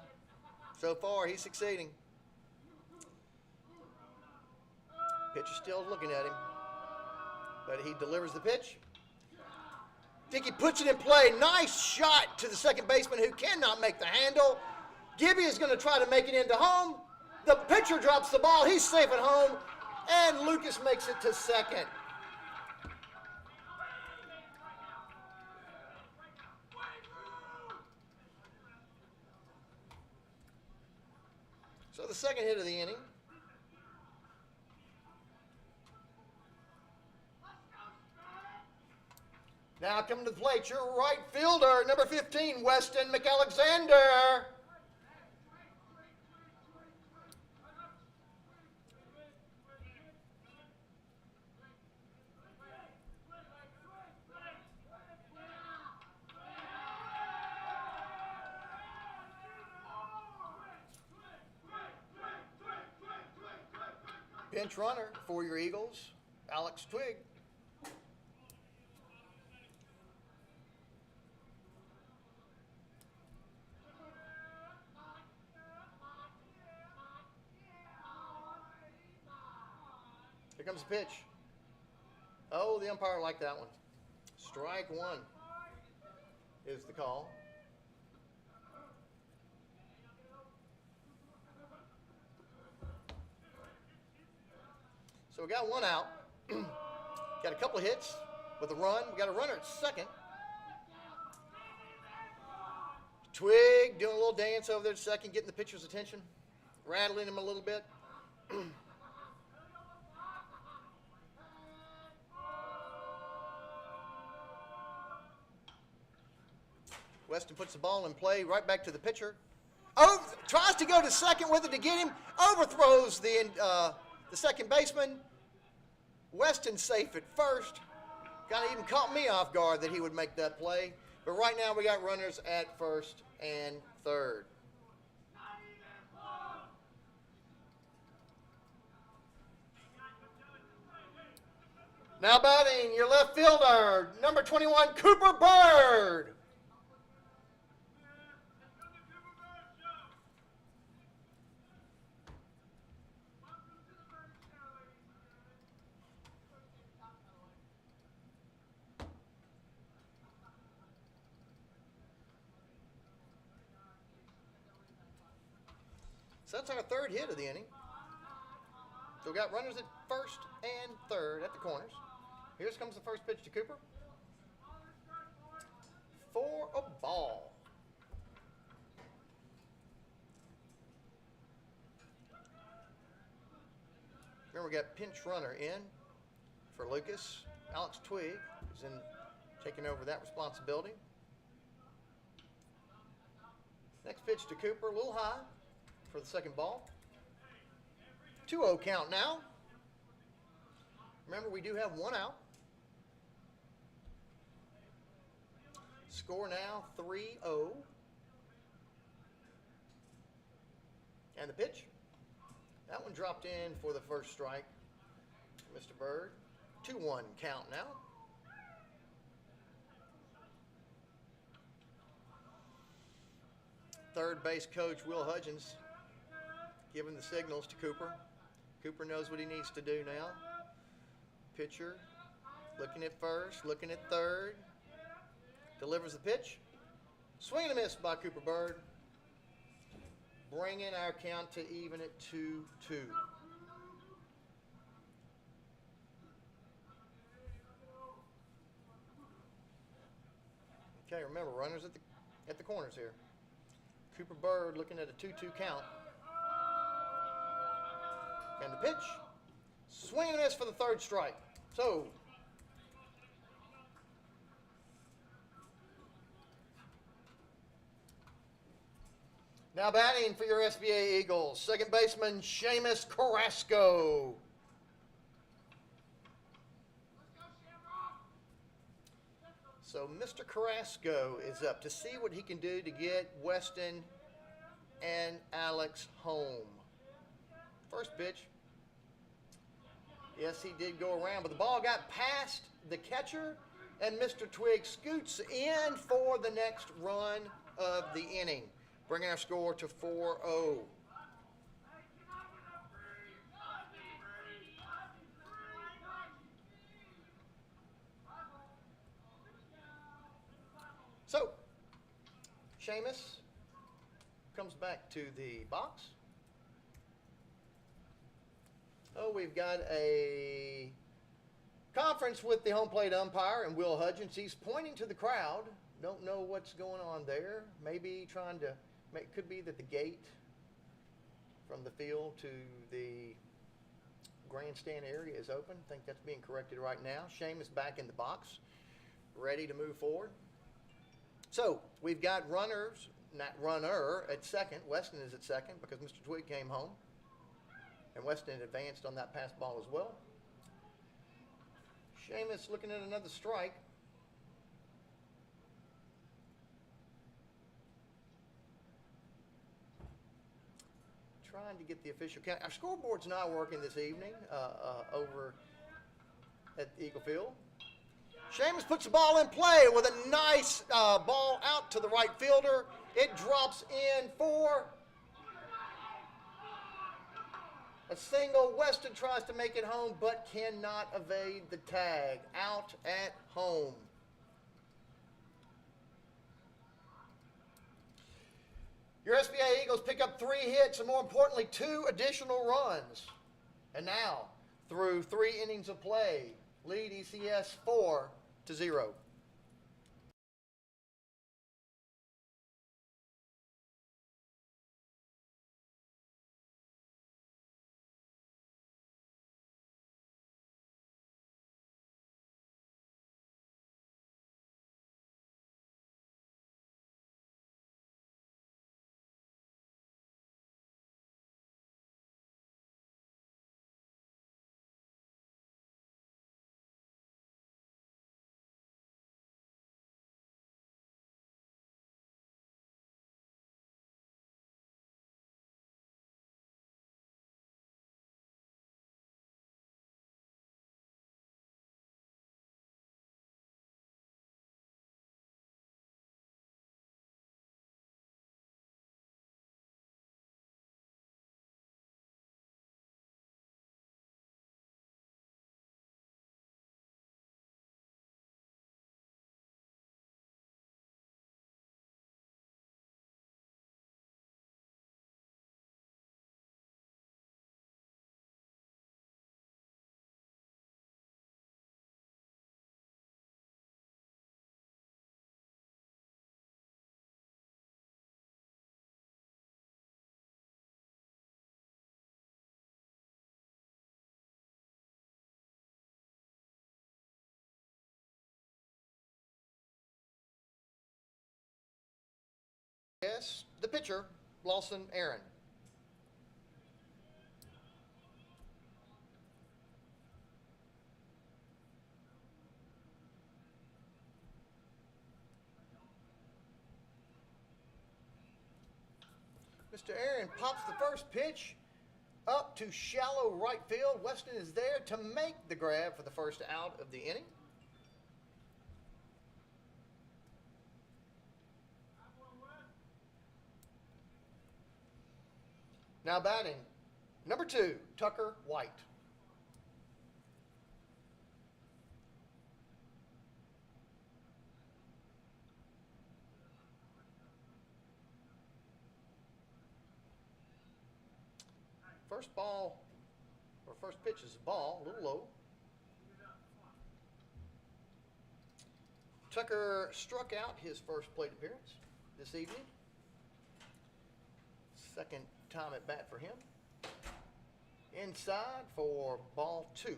So far, he's succeeding. Pitcher still looking at him. But he delivers the pitch. Dickey puts it in play. Nice shot to the second baseman who cannot make the handle. Gibby is going to try to make it into home. The pitcher drops the ball. He's safe at home. And Lucas makes it to second. So the second hit of the inning. Now coming to the plate, your right fielder, number 15, Westin Mcalexander. Pinch runner for your Eagles, Alex Twig. Here comes the pitch. Oh, the umpire liked that one. Strike one is the call. So we got one out. Got a couple of hits with a run. We got a runner at second. Twig doing a little dance over there at second, getting the pitcher's attention, rattling him a little bit. Westin puts the ball in play right back to the pitcher. Oh, tries to go to second with it to get him. Overthrows the second baseman. Westin safe at first. Kind of even caught me off guard that he would make that play. But right now we got runners at first and third. Now batting, your left fielder, number 21, Cooper Bird. So that's our third hit of the inning. So we got runners at first and third at the corners. Here comes the first pitch to Cooper. For a ball. Remember, we got pinch runner in for Lucas. Alex Twig is in taking over that responsibility. Next pitch to Cooper, a little high for the second ball. 2-0 count now. Remember, we do have one out. Score now 3-0. And the pitch. That one dropped in for the first strike. Mr. Bird. 2-1 count now. Third base coach Will Hudgens giving the signals to Cooper. Cooper knows what he needs to do now. Pitcher looking at first, looking at third. Delivers the pitch. Swing and a miss by Cooper Bird. Bringing our count to even at 2-2. Okay, remember, runners at the at the corners here. Cooper Bird looking at a 2-2 count. And the pitch. Swing and a miss for the third strike. So, now batting for your SBA Eagles, second baseman Sheamus Carrasco. So Mr. Carrasco is up to see what he can do to get Westin and Alex home. First pitch. Yes, he did go around, but the ball got past the catcher, and Mr. Twig scoots in for the next run of the inning, bringing our score to 4-0. So, Sheamus comes back to the box. Oh, we've got a conference with the home plate umpire and Will Hudgens. He's pointing to the crowd. Don't know what's going on there. Maybe trying to make, could be that the gate from the field to the grandstand area is open. I think that's being corrected right now. Sheamus back in the box, ready to move forward. So we've got runners, not runner at second. Westin is at second because Mr. Twig came home. And Westin advanced on that pass ball as well. Sheamus looking at another strike. Trying to get the official count. Our scoreboard's not working this evening over at Eagle Field. Sheamus puts the ball in play with a nice ball out to the right fielder. It drops in for a single. Westin tries to make it home, but cannot evade the tag. Out at home. Your SBA Eagles pick up 3 hits and, more importantly, 2 additional runs. And now, through 3 innings of play, lead ECS 4-0. Yes, the pitcher, Lawson Aaron. Mr. Aaron pops the first pitch up to shallow right field. Westin is there to make the grab for the first out of the inning. Now batting, number 2, Tucker White. First ball, or first pitch is a ball, a little low. Tucker struck out his first plate appearance. this evening. Second time at bat for him. Inside for ball 2.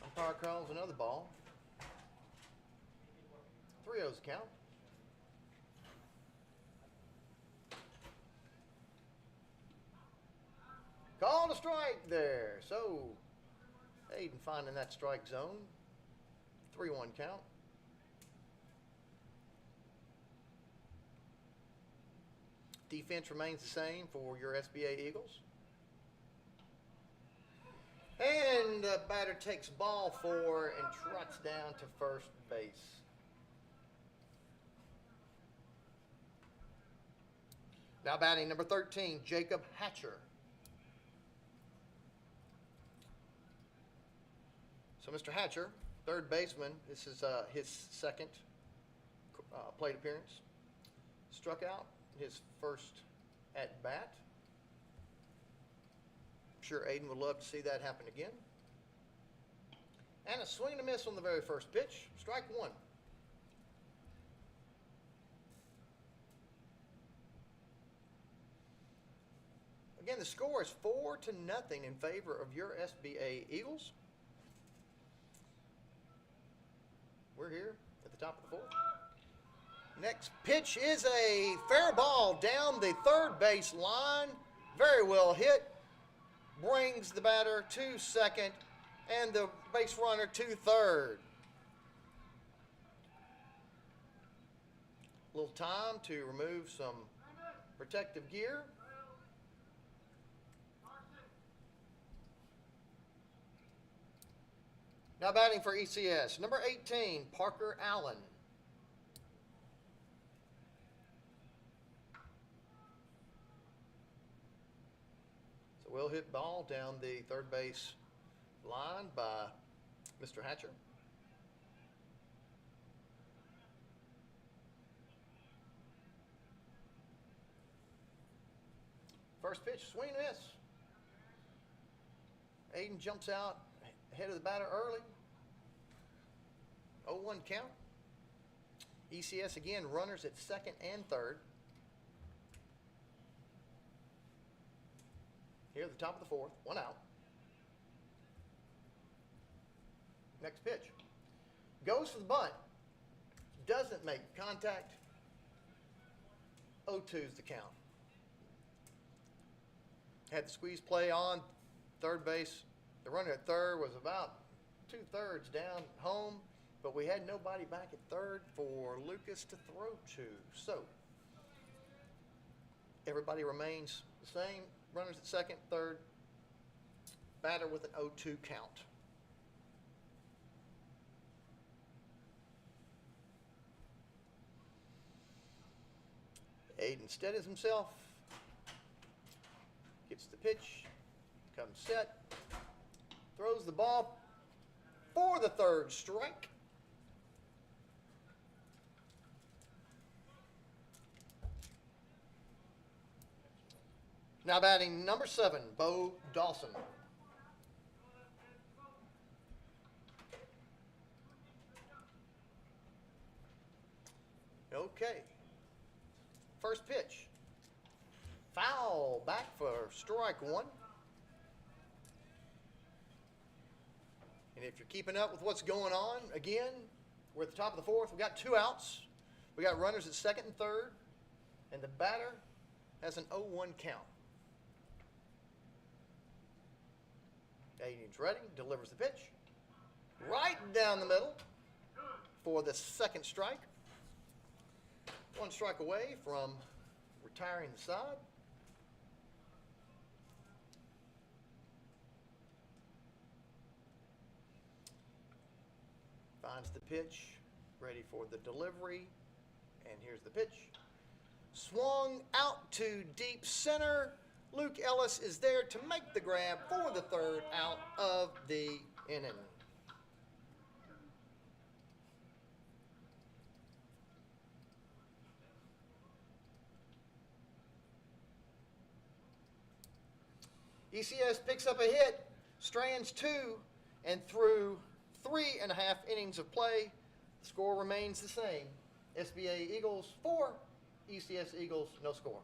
Umpire calls another ball. 3-0's count. Called a strike there. So Aiden finding that strike zone. 3-1 count. Defense remains the same for your SBA Eagles. And the batter takes ball 4 and trots down to first base. Now batting number 13, Jacob Hatcher. So Mr. Hatcher, third baseman, this is his second plate appearance. Struck out his first at bat. I'm sure Aiden would love to see that happen again. And a swing and a miss on the very first pitch. Strike 1. Again, the score is 4-0 in favor of your SBA Eagles. We're here at the top of the 4th. Next pitch is a fair ball down the third base line. Very well hit. Brings the batter to second and the base runner to third. A little time to remove some protective gear. Now batting for ECS, number 18, Parker Allen. So we'll hit ball down the third base line by Mr. Hatcher. First pitch, swing and miss. Aiden jumps out ahead of the batter early. 0-1 count. ECS again, runners at second and third. Here at the top of the 4th, 1 out. Next pitch. Goes for the bunt. Doesn't make contact. 0-2's the count. Had the squeeze play on third base. The runner at third was about 2/3 down home, but we had nobody back at third for Lucas to throw to. So everybody remains the same. Runners at second, third. Batter with an 0-2 count. Aiden steadies himself. Gets the pitch. Comes set. Throws the ball for the third strike. Now batting number 7, Bo Dawson. Okay. First pitch. Foul back for strike 1. And if you're keeping up with what's going on, again, we're at the top of the 4th. We got 2 outs. We got runners at second and third. And the batter has an 0-1 count. Aiden's ready, delivers the pitch. Right down the middle for the second strike. 1 strike away from retiring the side. Finds the pitch, ready for the delivery, and here's the pitch. Swung out to deep center. Luke Ellis is there to make the grab for the third out of the inning. ECS picks up a hit, strands 2, and through 3.5 innings of play, the score remains the same. SBA Eagles 4, ECS Eagles no score.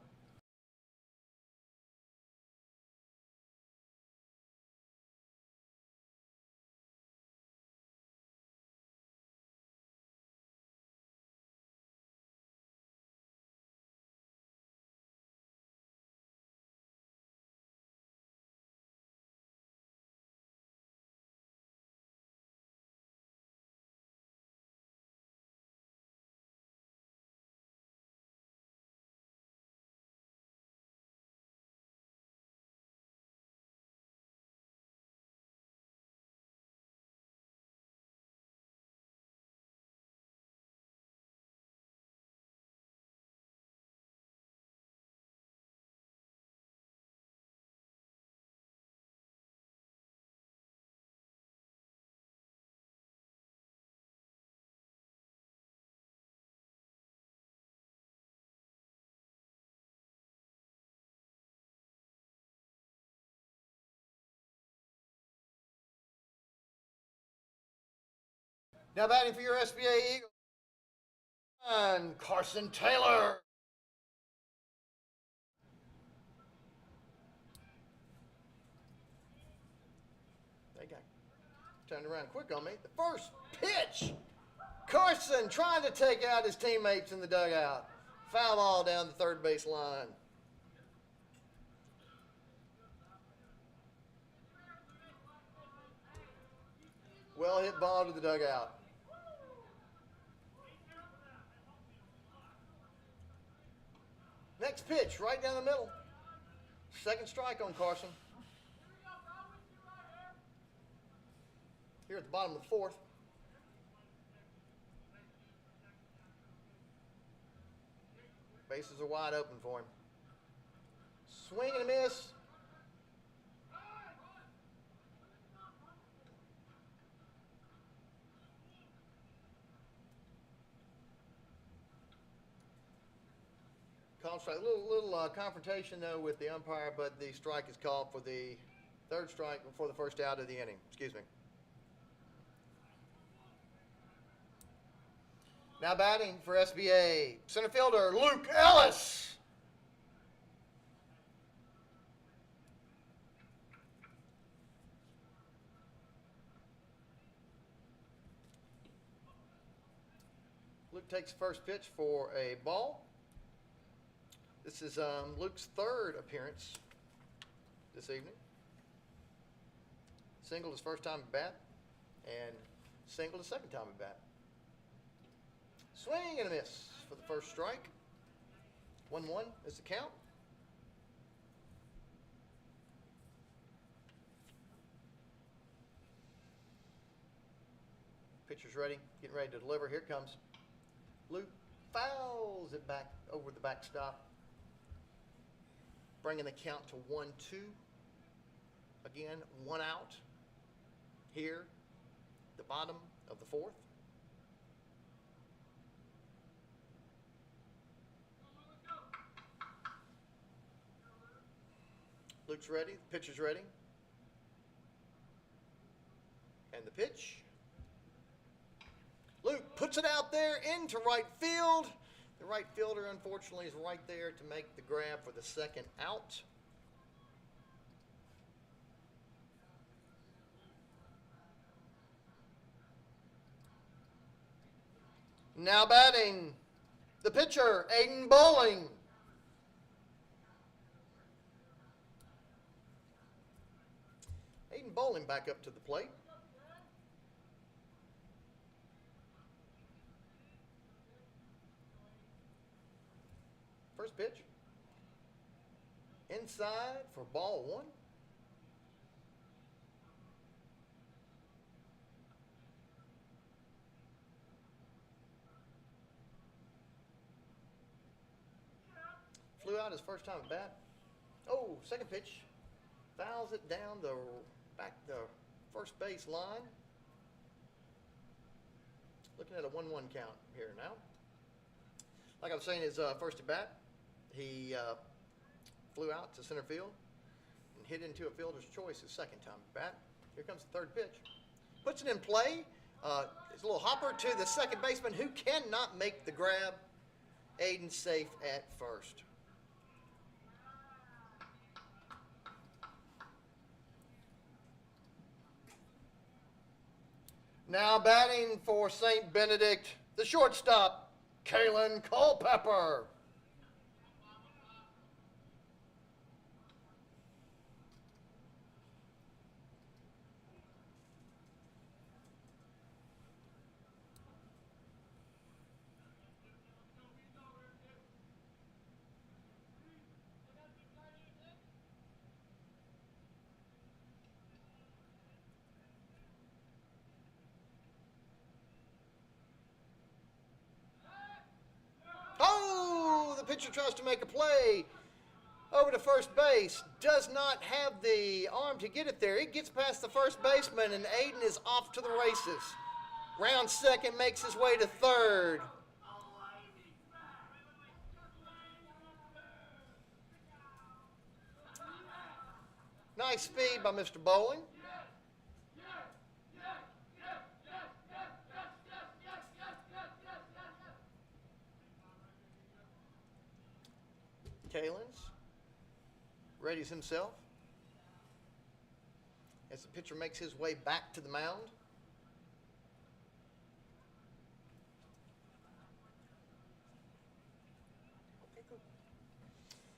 Now batting for your SBA Eagles, and Carson Taylor. They got turned around quick on me. The first pitch. Carson trying to take out his teammates in the dugout. Foul ball down the third base line. Well hit ball to the dugout. Next pitch, right down the middle. Second strike on Carson. Here at the bottom of the fourth. Bases are wide open for him. Swing and a miss. Call strike. Little confrontation though with the umpire, but the strike is called for the third strike before the first out of the inning. Excuse me. Now batting for SBA, center fielder Luke Ellis. Luke takes first pitch for a ball. This is Luke's third appearance this evening. Single his first time at bat, and single his second time at bat. Swing and a miss for the first strike. 1-1 is the count. Pitcher's ready, getting ready to deliver. Here it comes. Luke fouls it back over the backstop, bringing the count to 1-2. Again, 1 out here, the bottom of the fourth. Luke's ready, the pitcher's ready. And the pitch. Luke puts it out there into right field. The right fielder, unfortunately, is right there to make the grab for the second out. Now batting, the pitcher, Aiden Bowling. Aiden Bowling back up to the plate. First pitch. Inside for ball 1. Flew out his first time at bat. Oh, second pitch. Fouls it down the first base line. Looking at a 1-1 count here now. Like I was saying, his first at bat, he flew out to center field. and hit into a fielder's choice his second time at bat. Here comes the third pitch. Puts it in play. It's a little hopper to the second baseman who cannot make the grab. Aiden safe at first. Now batting for St. Benedict, the shortstop, Kalyn Culpepper. Oh, the pitcher tries to make a play over to first base. Does not have the arm to get it there. It gets past the first baseman, and Aiden is off to the races. Round second, makes his way to third. Nice speed by Mr. Bowling. Kalyn's readies himself as the pitcher makes his way back to the mound.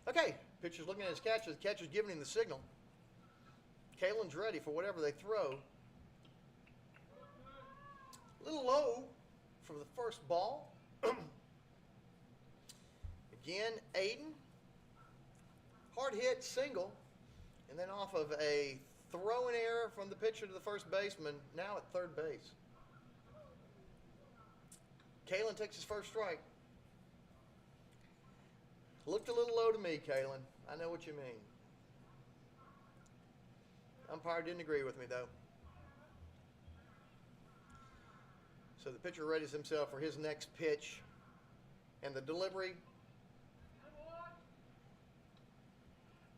Okay, pitcher's looking at his catcher. The catcher's giving him the signal. Kalyn's ready for whatever they throw. A little low for the first ball. Again, Aiden. Hard hit single, and then off of a throwing error from the pitcher to the first baseman, now at third base. Kalyn takes his first strike. Looked a little low to me, Kalyn. I know what you mean. Umpire didn't agree with me, though. So the pitcher readies himself for his next pitch, and the delivery.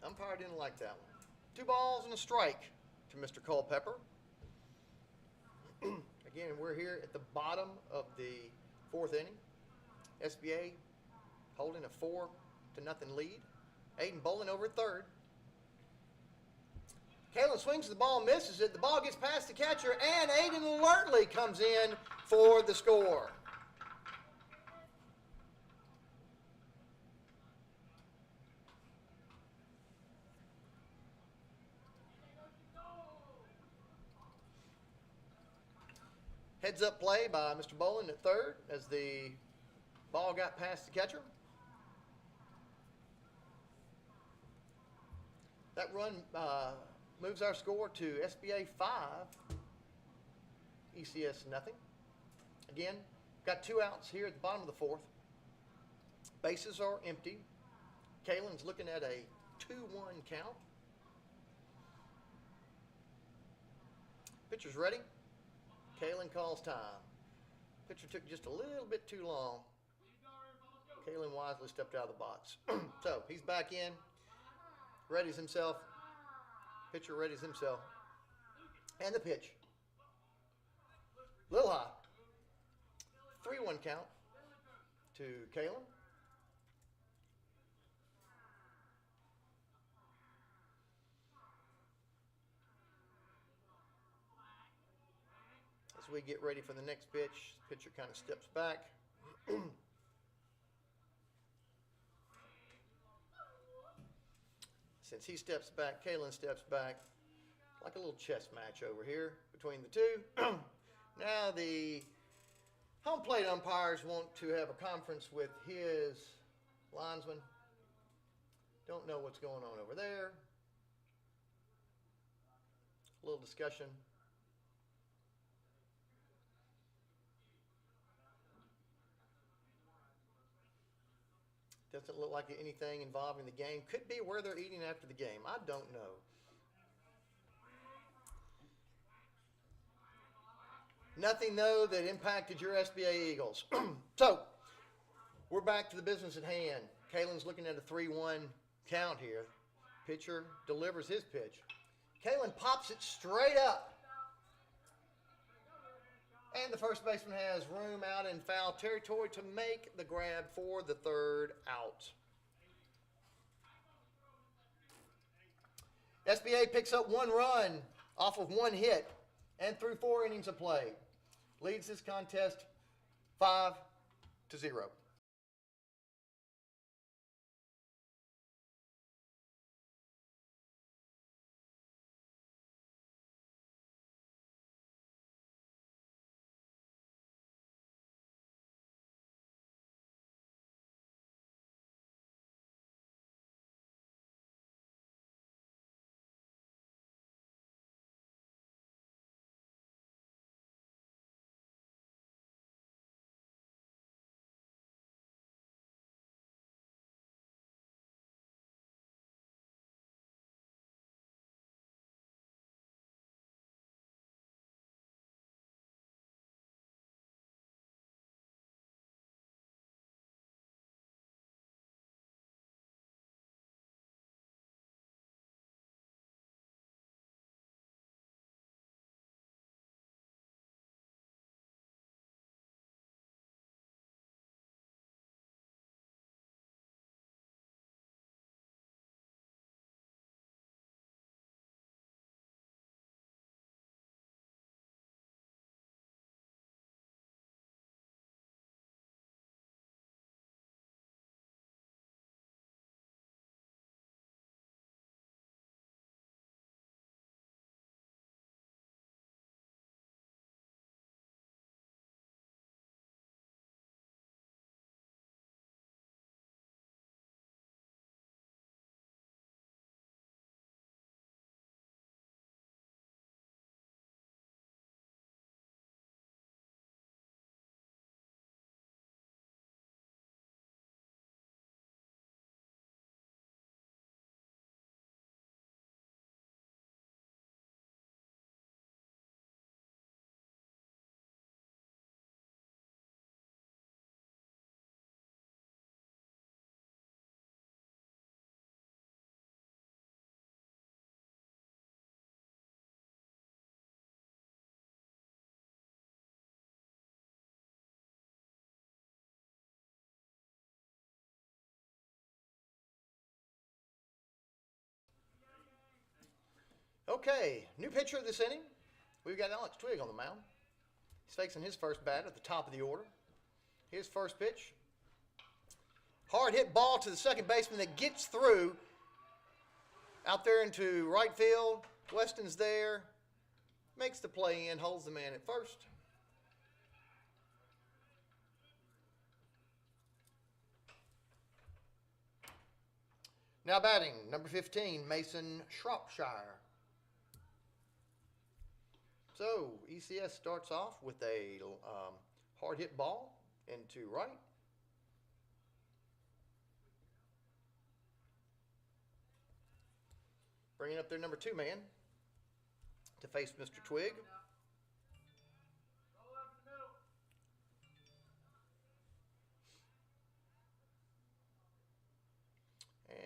Umpire didn't like that one. 2 balls and a strike to Mr. Culpepper. Again, we're here at the bottom of the 4th inning. SBA holding a 4-0 lead. Aiden bowling over at third. Kalyn swings the ball, misses it. The ball gets past the catcher, and Aiden alertly comes in for the score. Heads up play by Mr. Bowling at third as the ball got past the catcher. That run moves our score to SBA 5, ECS nothing. Again, got 2 outs here at the bottom of the 4th. Bases are empty. Kalyn's looking at a 2-1 count. Pitcher's ready. Kalyn calls time. Pitcher took just a little bit too long. Kalyn wisely stepped out of the box. So he's back in. Readies himself. Pitcher readies himself. And the pitch. Little high. 3-1 count to Kalyn. As we get ready for the next pitch, the pitcher kind of steps back. Since he steps back, Kalyn steps back. Like a little chess match over here between the two. Now the home plate umpires want to have a conference with his linesman. Don't know what's going on over there. A little discussion. Doesn't look like anything involving the game. Could be where they're eating after the game. I don't know. Nothing, though, that impacted your SBA Eagles. So, we're back to the business at hand. Kalyn's looking at a 3-1 count here. Pitcher delivers his pitch. Kalyn pops it straight up. And the first baseman has room out in foul territory to make the grab for the third out. SBA picks up 1 run off of 1 hit and through 4 innings of play. Leads this contest 5-0. Okay, new pitcher of this inning. We've got Alex Twig on the mound. He's facing his first bat at the top of the order. His first pitch. Hard hit ball to the second baseman that gets through out there into right field. Westin's there. Makes the play in, holds the man at first. Now batting, number 15, Mason Shropshire. So, ECS starts off with a hard hit ball into right. Bringing up their number 2 man to face Mr. Twig.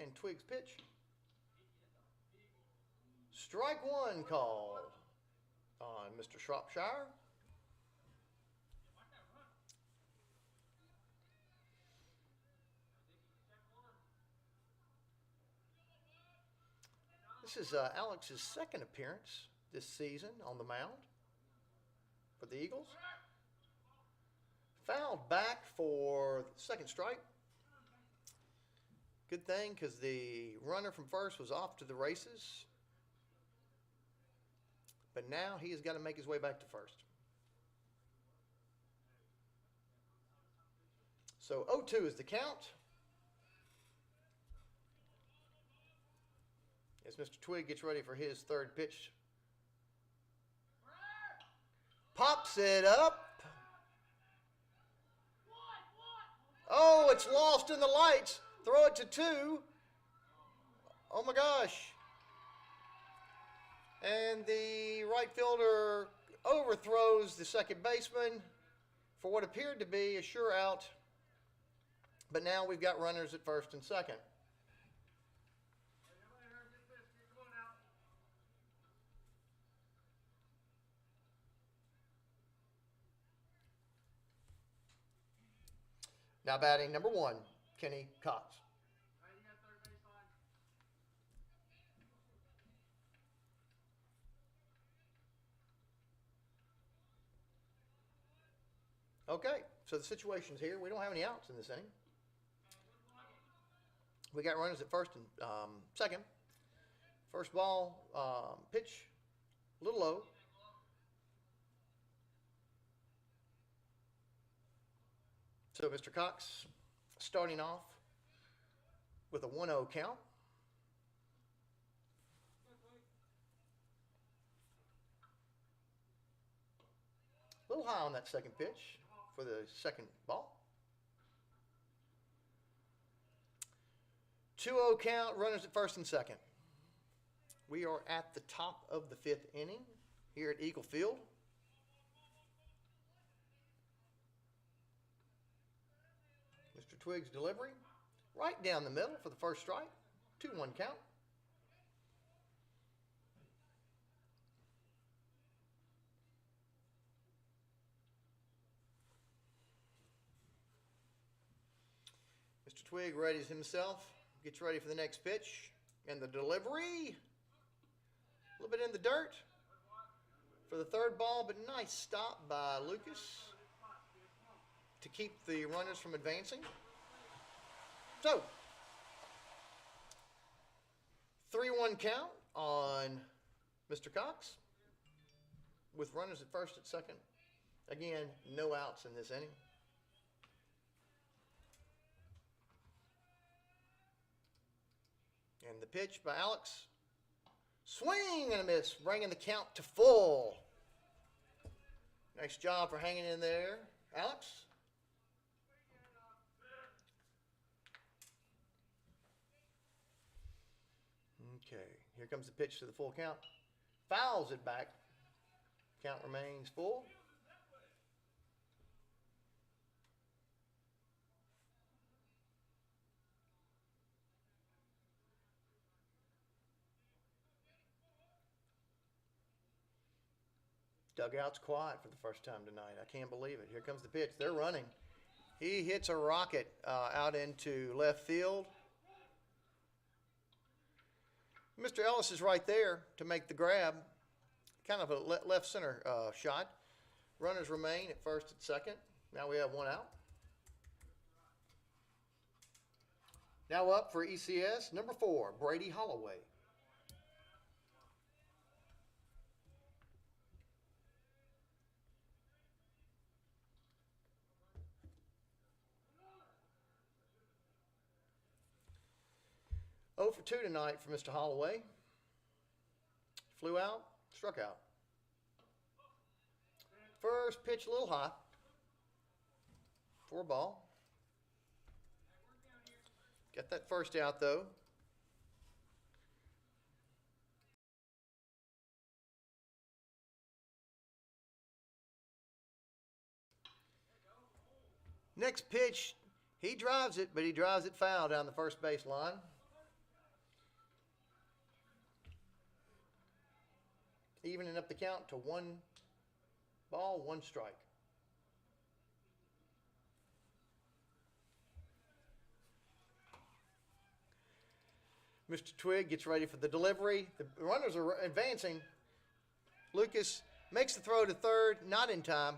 And Twig's pitch. Strike 1 called on Mr. Shropshire. This is Alex's second appearance this season on the mound for the Eagles. Fouled back for the second strike. Good thing, because the runner from first was off to the races. But now he has got to make his way back to first. So 0-2 is the count. As Mr. Twig gets ready for his third pitch. Pops it up. Oh, it's lost in the lights. Throw it to 2. Oh my gosh. And the right fielder overthrows the second baseman for what appeared to be a sure out. But now we've got runners at first and second. Now batting number 1, Kenny Cox. Okay, so the situation's here. We don't have any outs in this inning. We got runners at first and second. First ball, pitch, a little low. So Mr. Cox starting off with a 1-0 count. A little high on that second pitch for the second ball. 2-0 count, runners at first and second. We are at the top of the 5th inning here at Eagle Field. Mr. Twiggs' delivery, right down the middle for the first strike. 2-1 count. Mr. Twig readies himself, gets ready for the next pitch, and the delivery, a little bit in the dirt for the third ball, but nice stop by Lucas to keep the runners from advancing. So, 3-1 count on Mr. Cox with runners at first and second. Again, no outs in this inning. And the pitch by Alex. Swing and a miss, bringing the count to full. Nice job for hanging in there, Alex. Okay, here comes the pitch to the full count. Fouls it back. Count remains full. Dugout's quiet for the first time tonight. I can't believe it. Here comes the pitch. They're running. He hits a rocket out into left field. Mr. Ellis is right there to make the grab. Kind of a left center shot. Runners remain at first and second. Now we have 1 out. Now up for ECS, number 4, Brady Holloway. For 2 tonight for Mr. Holloway. Flew out, struck out. First pitch a little high for a ball. Got that first out though. Next pitch, he drives it, but he drives it foul down the first base line. Evening up the count to 1 ball, 1 strike. Mr. Twig gets ready for the delivery. The runners are advancing. Lucas makes the throw to third, not in time.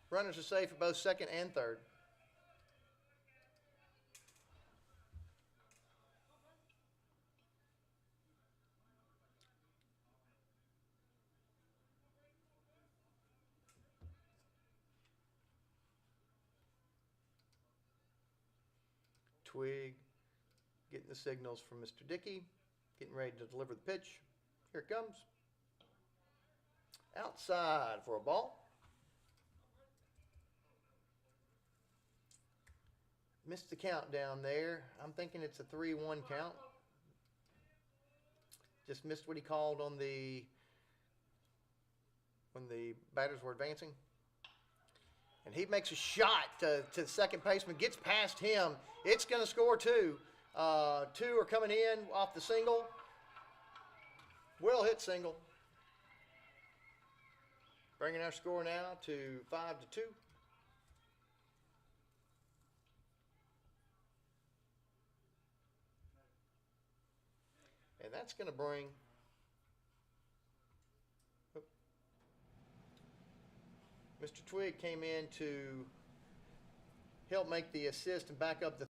Runners are safe at both second and third. Twig getting the signals from Mr. Dickey, getting ready to deliver the pitch. Here it comes. Outside for a ball. Missed the count down there. I'm thinking it's a 3-1 count. Just missed what he called on when the batters were advancing. And he makes a shot to the second baseman, gets past him. It's going to score 2. 2 are coming in off the single. Well hit single. Bringing our score now to 5-2. that's going to bring Mr. Twig came in to help make the assist and back up the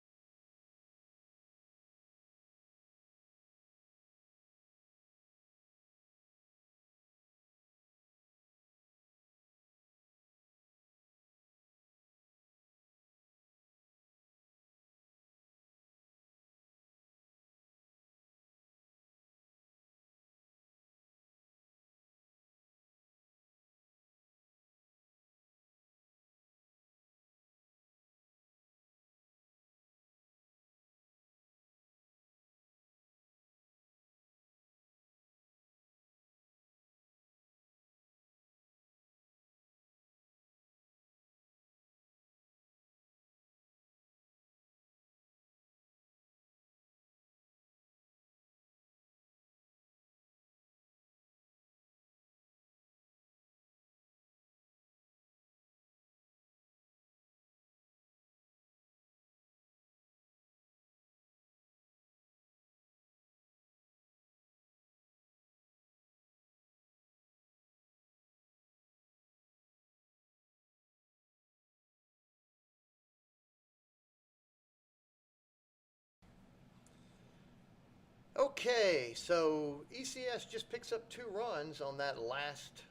Okay, so ECS just picks up 2 runs on that last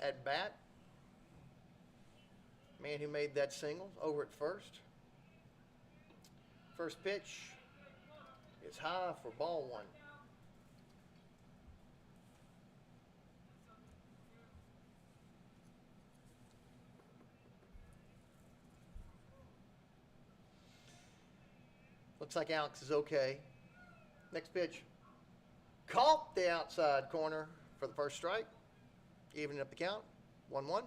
at bat. Man who made that single over at first. First pitch is high for ball 1. Looks like Alex is okay. Next pitch. Caught the outside corner for the first strike. Evening up the count. 1-1.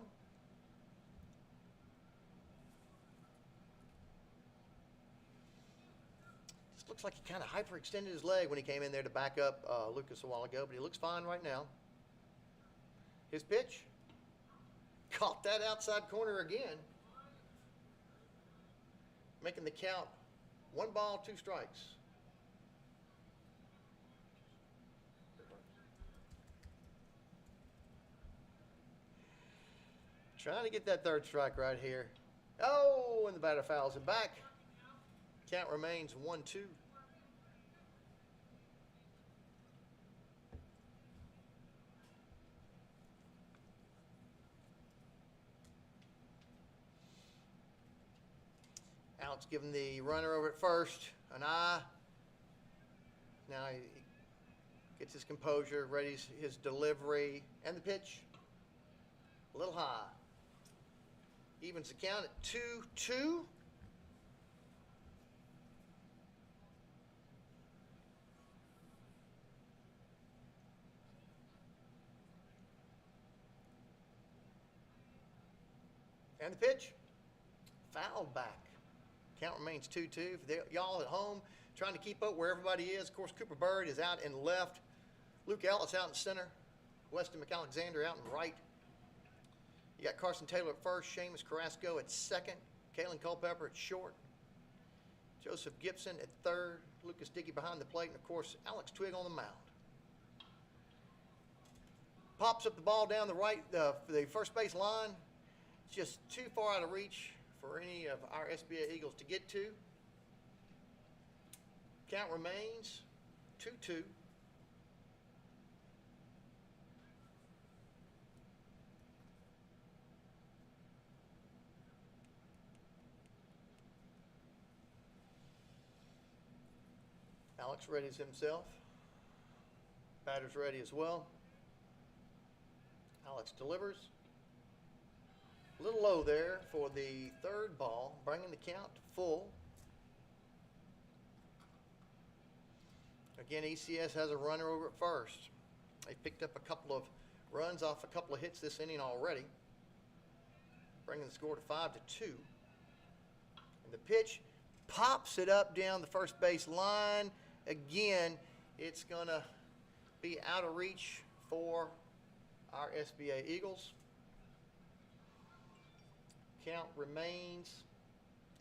Just looks like he kind of hyperextended his leg when he came in there to back up Lucas a while ago, but he looks fine right now. His pitch. Caught that outside corner again. Making the count 1 ball, 2 strikes. Trying to get that 3rd strike right here. Oh, and the batter fouls it back. Count remains 1-2. Alex giving the runner over at first an eye. Now he gets his composure, readies his delivery, and the pitch. A little high. Evens the count at 2-2. And the pitch. Fouled back. Count remains 2-2. For y'all at home trying to keep up where everybody is, of course, Cooper Bird is out in left. Luke Ellis out in center. Westin Mcalexander out in right. You got Carson Taylor at first, Sheamus Carrasco at second, Kalyn Culpepper at short, Joseph Gibson at third, Lucas Dickey behind the plate, and of course, Alex Twig on the mound. Pops up the ball down the right, the first base line. It's just too far out of reach for any of our SBA Eagles to get to. Count remains 2-2. Alex readies himself. Batter's ready as well. Alex delivers. A little low there for the 3rd ball, bringing the count to full. Again, ECS has a runner over at first. They picked up a couple of runs off a couple of hits this inning already, bringing the score to 5-2. And the pitch pops it up down the first base line. Again, it's going to be out of reach for our SBA Eagles. Count remains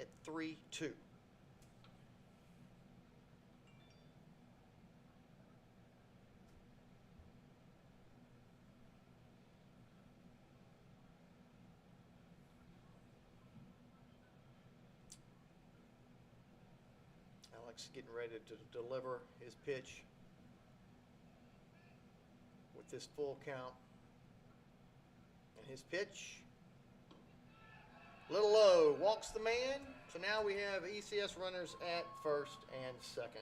at 3-2. Alex getting ready to deliver his pitch with this full count. And his pitch, a little low, walks the man. So now we have ECS runners at first and second.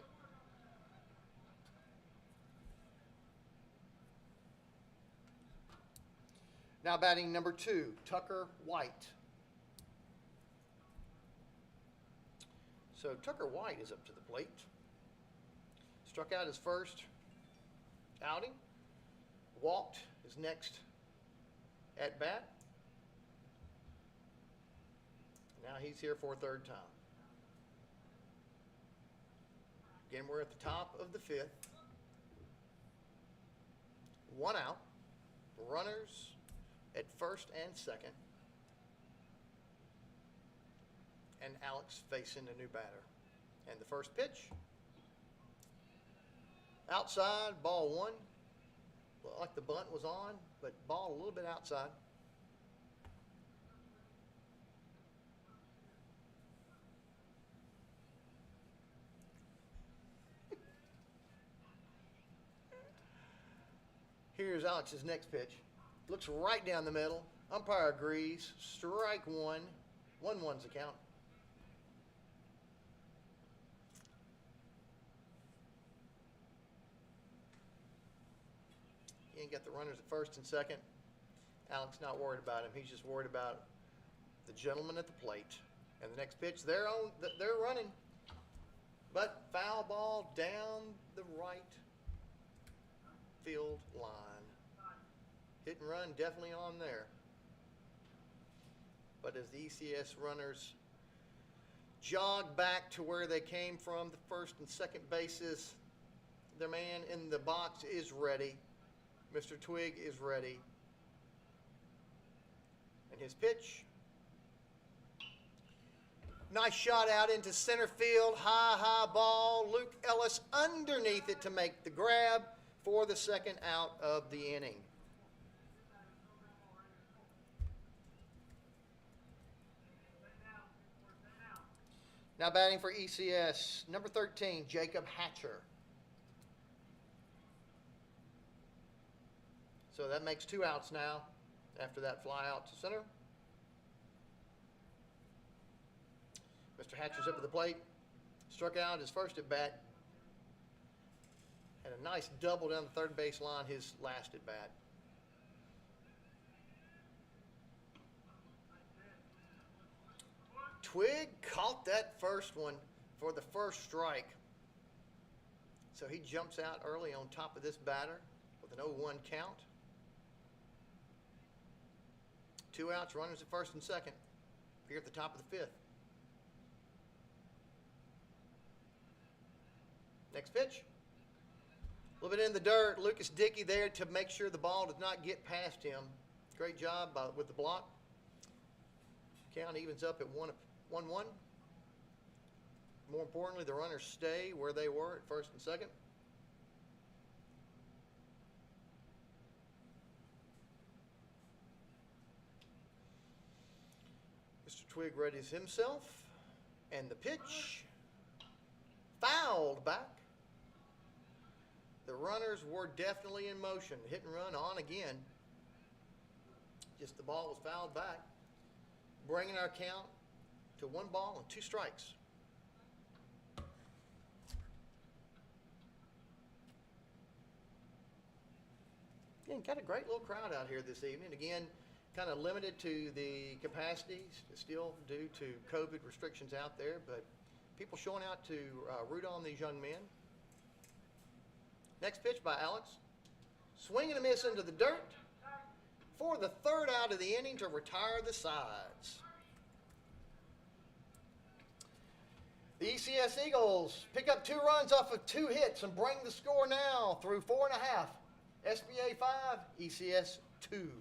Now batting number 2, Tucker White. So Tucker White is up to the plate. Struck out his first outing. Walked his next at bat. Now he's here for a third time. Again, we're at the top of the 5th. 1 out. Runners at first and second. And Alex facing a new batter. And the first pitch. Outside, ball 1. Looked like the bunt was on, but ball a little bit outside. Here's Alex's next pitch. Looks right down the middle. Umpire agrees. Strike 1. 1-1's the count. He ain't got the runners at first and second. Alex not worried about him. He's just worried about the gentleman at the plate. And the next pitch, they're running. But foul ball down the right field line. Hit and run definitely on there. But as the ECS runners jog back to where they came from, the first and second bases, their man in the box is ready. Mr. Twig is ready. And his pitch. Nice shot out into center field. High ball. Luke Ellis underneath it to make the grab for the second out of the inning. Now batting for ECS, number 13, Jacob Hatcher. So that makes 2 outs now after that fly out to center. Mr. Hatcher's up at the plate. Struck out his first at bat. Had a nice double down the third base line his last at bat. Twig caught that first one for the first strike. So he jumps out early on top of this batter with an 0-1 count. 2 outs, runners at first and second. Here at the top of the 5th. Next pitch. A little bit in the dirt. Lucas Dickey there to make sure the ball does not get past him. Great job with the block. Count evens up at 1-1. More importantly, the runners stay where they were at first and second. Mr. Twig readies himself, and the pitch fouled back. The runners were definitely in motion. Hit and run on again. Just the ball was fouled back, bringing our count to 1 ball and 2 strikes. Again, got a great little crowd out here this evening. Again, kind of limited to the capacities, still due to COVID restrictions out there, but people showing out to root on these young men. Next pitch by Alex. Swing and a miss into the dirt for the 3rd out of the inning to retire the sides. The ECS Eagles pick up 2 runs off of 2 hits and bring the score now through 4.5. SBA 5, ECS 2.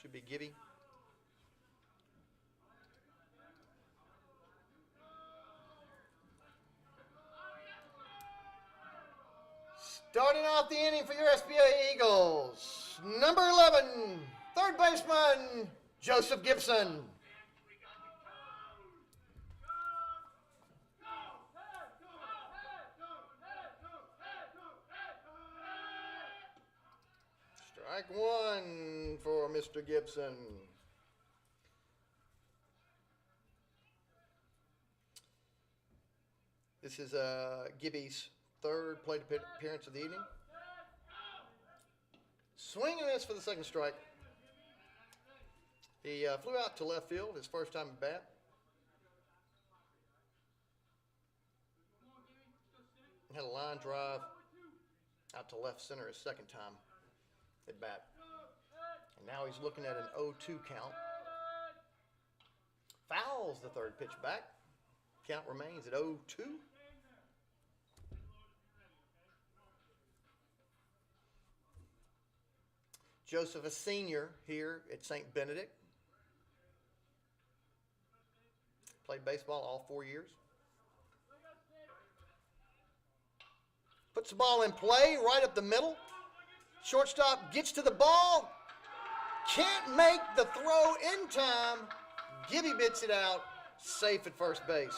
Should be Gibby. Starting off the inning for your SBA Eagles, number 11, third baseman, Joseph Gibson. Strike one for Mr. Gibson. This is Gibby's third plate appearance of the evening. Swing and miss for the second strike. He flew out to left field his first time at bat. Had a line drive out to left center his second time at bat. And now he's looking at an 0-2 count. Fouls the third pitch back. Count remains at 0-2. Joseph, a senior here at St. Benedict. Played baseball all 4 years. Puts the ball in play right up the middle. Shortstop gets to the ball. Can't make the throw in time. Gibby bits it out. Safe at first base.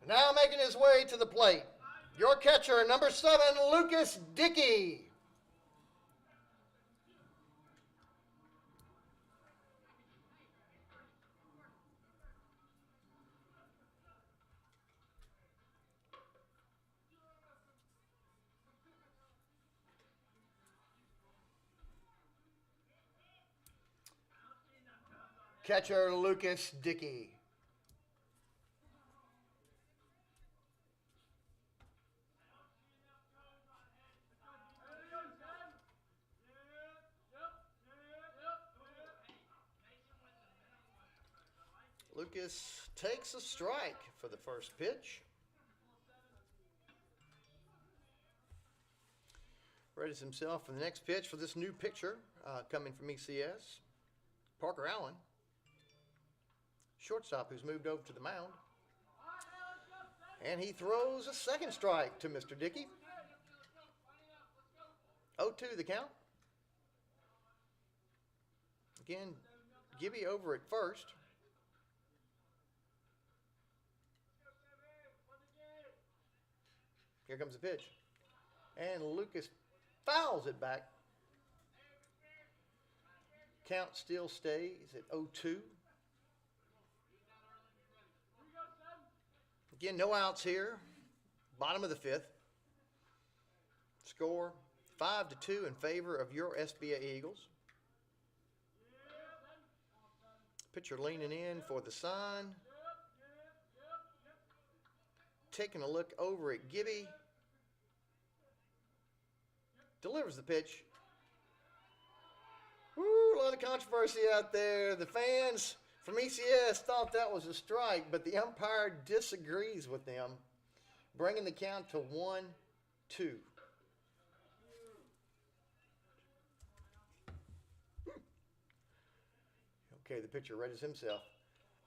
Now making his way to the plate, your catcher, number 7, Lucas Dickey. Catcher Lucas Dickey. Lucas takes a strike for the first pitch. Readies himself for the next pitch for this new pitcher coming from ECS, Parker Allen, shortstop who's moved over to the mound. And he throws a second strike to Mr. Dickey. 0-2 the count. Again, Gibby over at first. Here comes the pitch. And Lucas fouls it back. Count still stays at 0-2. Again, no outs here. Bottom of the fifth. Score 5-2 in favor of your SBA Eagles. Pitcher leaning in for the sign. Taking a look over at Gibby. Delivers the pitch. Woo, a lot of controversy out there. The fans from ECS thought that was a strike, but the umpire disagrees with them, bringing the count to 1-2. Okay, the pitcher readies himself.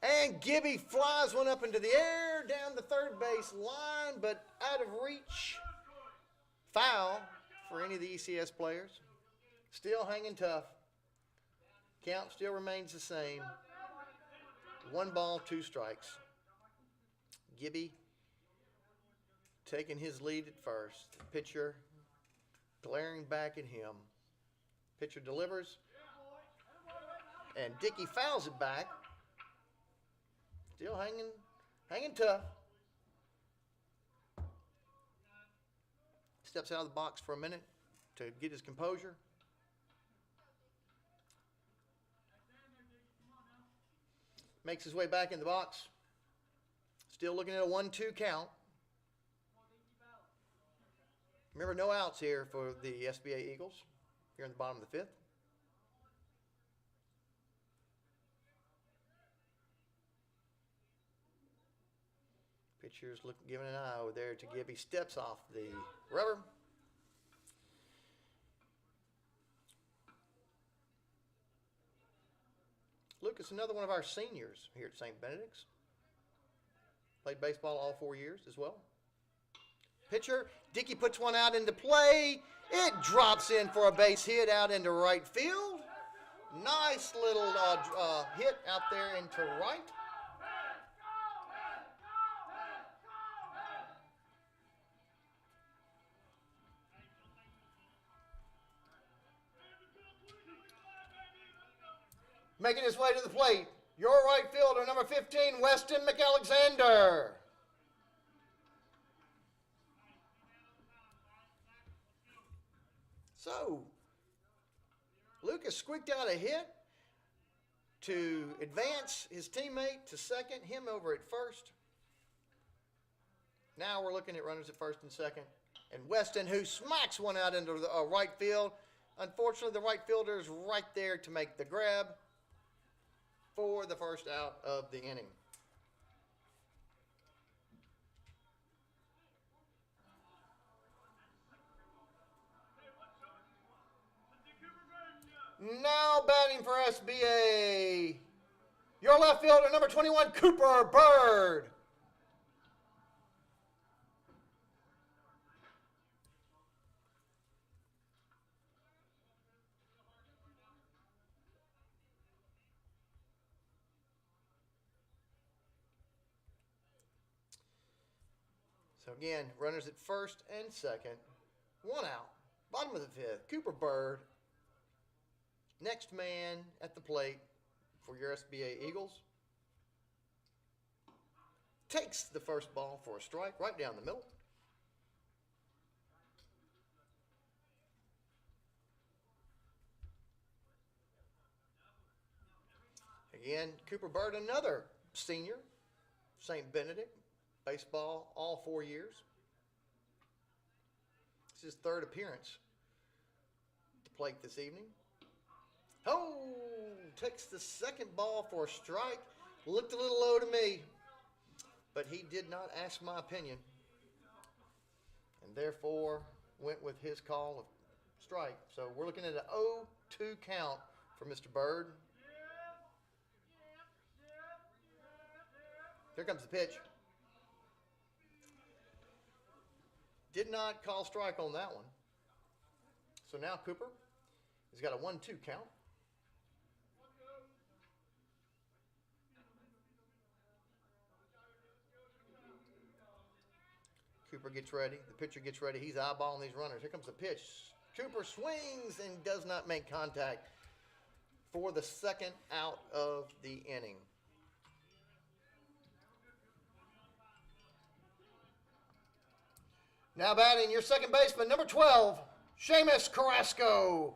And Gibby flies one up into the air down the third base line, but out of reach. Foul for any of the ECS players. Still hanging tough. Count still remains the same. 1 ball, 2 strikes. Gibby taking his lead at first. The pitcher glaring back at him. Pitcher delivers. And Dickey fouls it back. Still hanging tough. Steps out of the box for a minute to get his composure. Makes his way back in the box. Still looking at a 1-2 count. Remember, no outs here for the SBA Eagles here in the bottom of the fifth. Pitcher's giving an eye over there to Gibby. Steps off the rubber. Lucas, another one of our seniors here at St. Benedict's. Played baseball all 4 years as well. Pitcher, Dickey puts one out into play. It drops in for a base hit out into right field. Nice little hit out there into right. Making his way to the plate, your right fielder, number 15, Westin Mcalexander. So, Lucas squeaked out a hit to advance his teammate to second, him over at first. Now we're looking at runners at first and second. And Westin, who smacks one out into the right field. Unfortunately, the right fielder is right there to make the grab for the first out of the inning. Now batting for SBA, your left fielder, number 21, Cooper Bird. So again, runners at first and second. One out. Bottom of the fifth. Cooper Bird. Next man at the plate for your SBA Eagles. Takes the first ball for a strike right down the middle. Again, Cooper Bird, another senior, St. Benedict. Baseball all 4 years. It's his third appearance at the plate this evening. Oh, takes the second ball for a strike. Looked a little low to me, but he did not ask my opinion, and therefore went with his call of strike. So we're looking at an 0-2 count for Mr. Bird. Here comes the pitch. Did not call strike on that one. So now Cooper has got a 1-2 count. Cooper gets ready. The pitcher gets ready. He's eyeballing these runners. Here comes the pitch. Cooper swings and does not make contact for the second out of the inning. Now batting your second baseman, number 12, Sheamus Carrasco.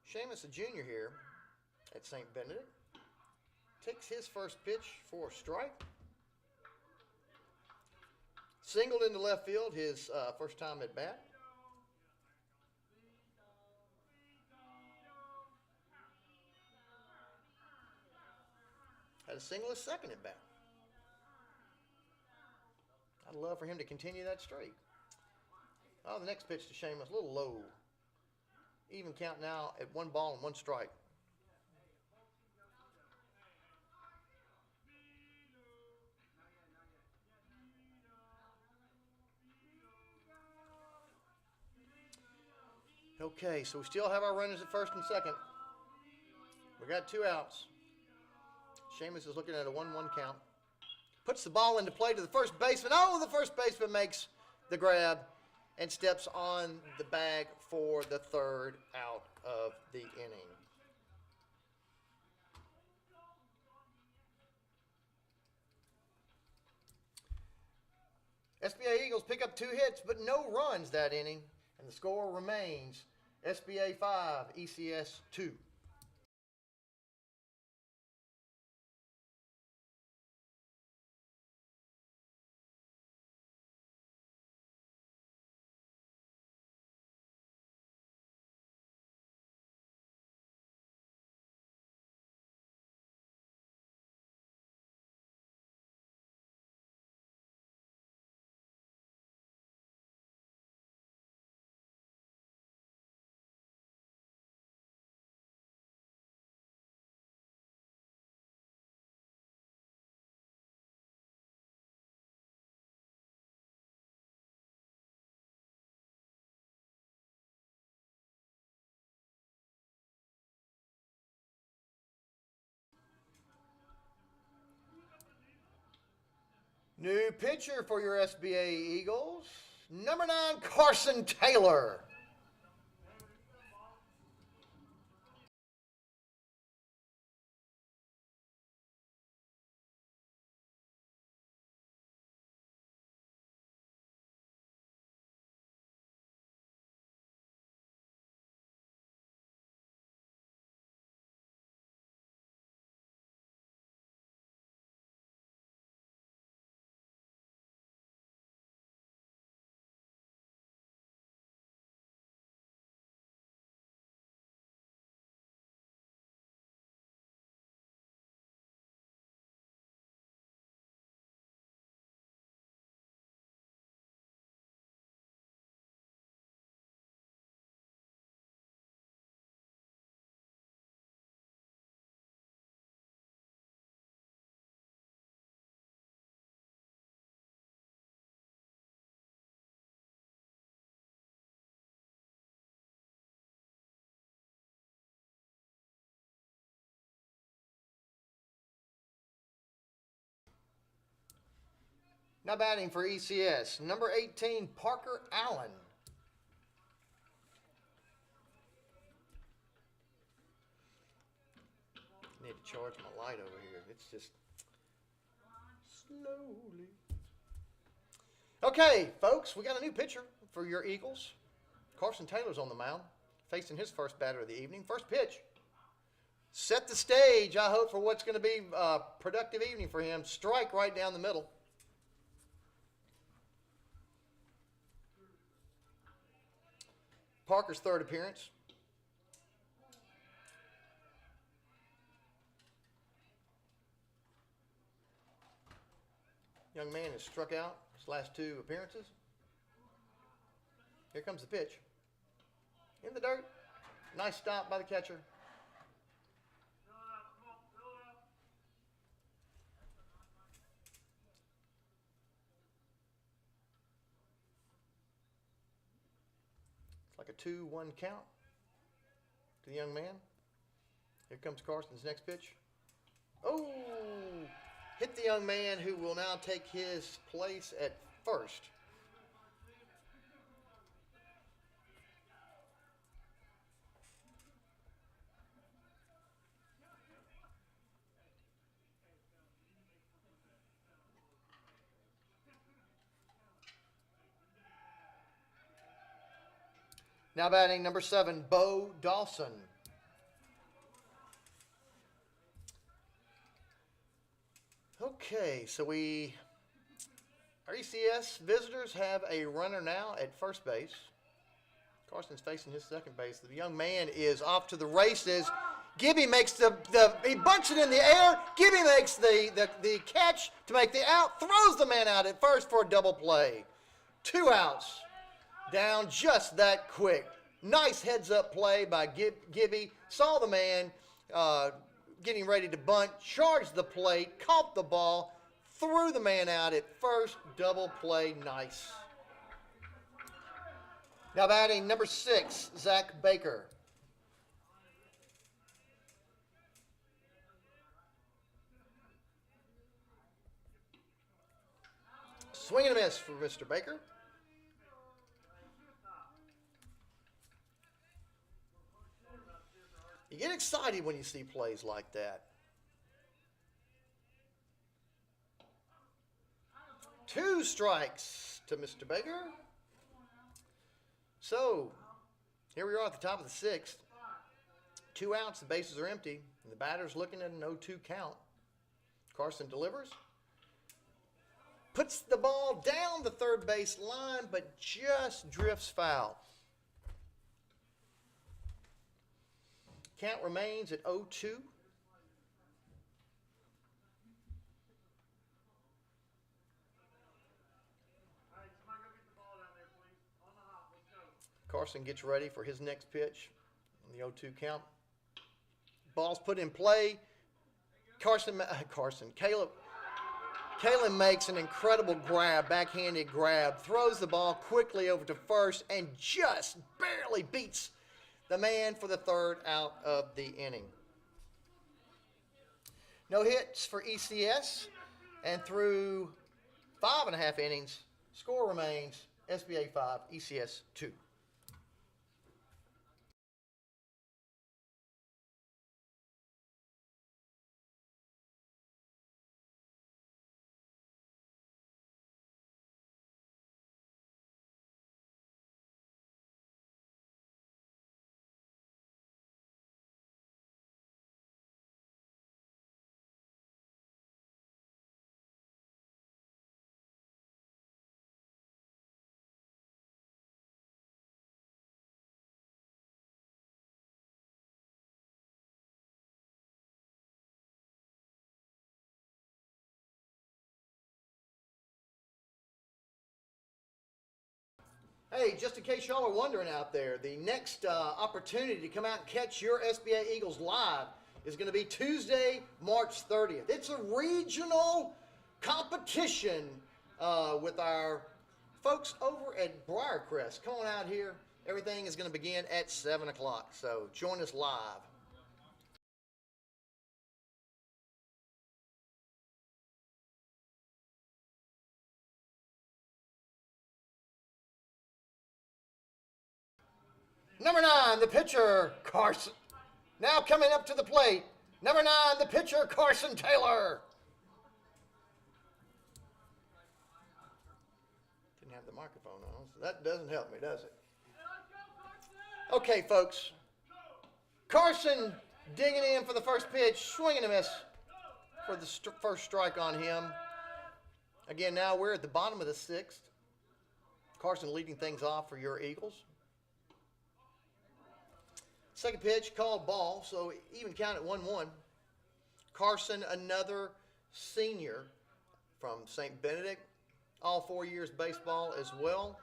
Sheamus, a junior here at St. Benedict, takes his first pitch for a strike. Singled into left field his first time at bat. Had a single his second at bat. I'd love for him to continue that streak. Oh, the next pitch to Sheamus, a little low. Even count now at 1 ball and 1 strike. Okay, so we still have our runners at first and second. We got 2 outs. Sheamus is looking at a 1-1 count. Puts the ball into play to the first baseman. Oh, the first baseman makes the grab and steps on the bag for the third out of the inning. SBA Eagles pick up 2 hits, but no runs that inning, and the score remains SBA 5, ECS 2. New pitcher for your SBA Eagles, number 9, Carson Taylor. Now batting for ECS, number 18, Parker Allen. I need to charge my light over here. It's just slowly. Okay, folks, we got a new pitcher for your Eagles. Carson Taylor's on the mound, facing his first batter of the evening. First pitch. Set the stage, I hope, for what's going to be a productive evening for him. Strike right down the middle. Parker's third appearance. Young man has struck out his last 2 appearances. Here comes the pitch. In the dirt. Nice stop by the catcher. Like a 2-1 count to the young man. Here comes Carson's next pitch. Oh! Hit the young man, who will now take his place at first. Now batting number 7, Bo Dawson. Okay, so our ECS visitors have a runner now at first base. Carson's facing his second base. The young man is off to the races. Gibby makes he bunts it in the air. Gibby makes the catch to make the out, throws the man out at first for a double play. 2 outs. Down just that quick. Nice heads-up play by Gibby. Saw the man getting ready to bunt, charged the plate, caught the ball, threw the man out at first. Double play, nice. Now batting number 6, Zach Baker. Swing and a miss for Mr. Baker. You get excited when you see plays like that. 2 strikes to Mr. Baker. So, here we are at the top of the 6th. 2 outs, the bases are empty, and the batter's looking at an 0-2 count. Carson delivers. Puts the ball down the third base line, but just drifts foul. Count remains at 0-2. Carson gets ready for his next pitch on the 0-2 count. Ball's put in play. Kalyn makes an incredible grab, backhanded grab, throws the ball quickly over to first, and just barely beats the man for the 3rd out of the inning. No hits for ECS, and through 5.5 innings. Score remains SBA 5, ECS 2. Hey, just in case y'all are wondering out there, the next opportunity to come out and catch your SBA Eagles live is going to be Tuesday, March 30th. It's a regional competition with our folks over at Briarcrest. Come on out here. Everything is going to begin at 7 o'clock, so join us live. Number 9, the pitcher, Carson. Now coming up to the plate, number 9, the pitcher, Carson Taylor. Didn't have the microphone on, so that doesn't help me, does it? Okay, folks. Carson digging in for the first pitch, swinging a miss for the first strike on him. Again, now we're at the bottom of the 6th. Carson leading things off for your Eagles. Second pitch, called ball, so even count at 1-1. Carson, another senior from St. Benedict, all 4 years baseball as well.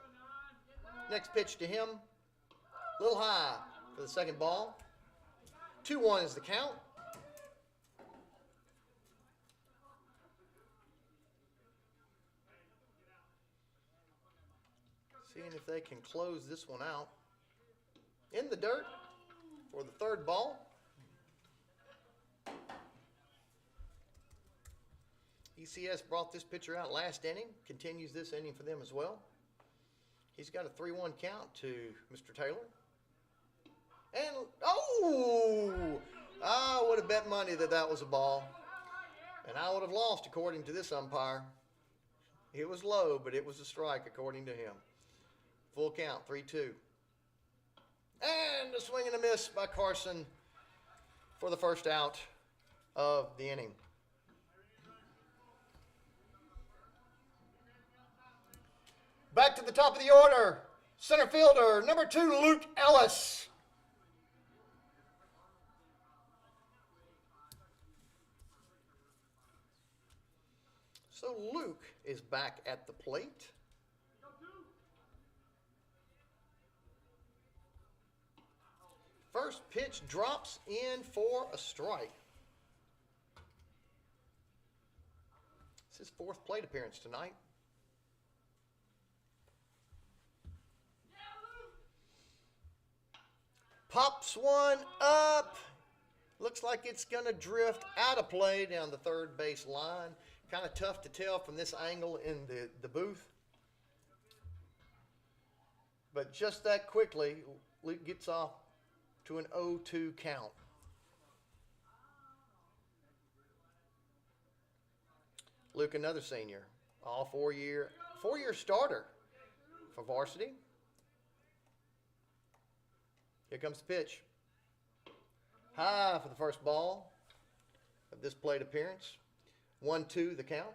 Next pitch to him, a little high for the second ball. 2-1 is the count. Seeing if they can close this one out. In the dirt for the third ball. ECS brought this pitcher out last inning, continues this inning for them as well. He's got a 3-1 count to Mr. Taylor. And, oh! I would have bet money that that was a ball. And I would have lost according to this umpire. It was low, but it was a strike according to him. Full count, 3-2. And a swing and a miss by Carson for the first out of the inning. Back to the top of the order. Center fielder, number 2, Luke Ellis. So Luke is back at the plate. First pitch drops in for a strike. It's his 4th plate appearance tonight. Pops one up. Looks like it's going to drift out of play down the third base line. Kind of tough to tell from this angle in the booth. But just that quickly, Luke gets off to an 0-2 count. Luke, another senior, all 4-year starter for Varsity. Here comes the pitch. High for the first ball of this plate appearance. 1-2 the count.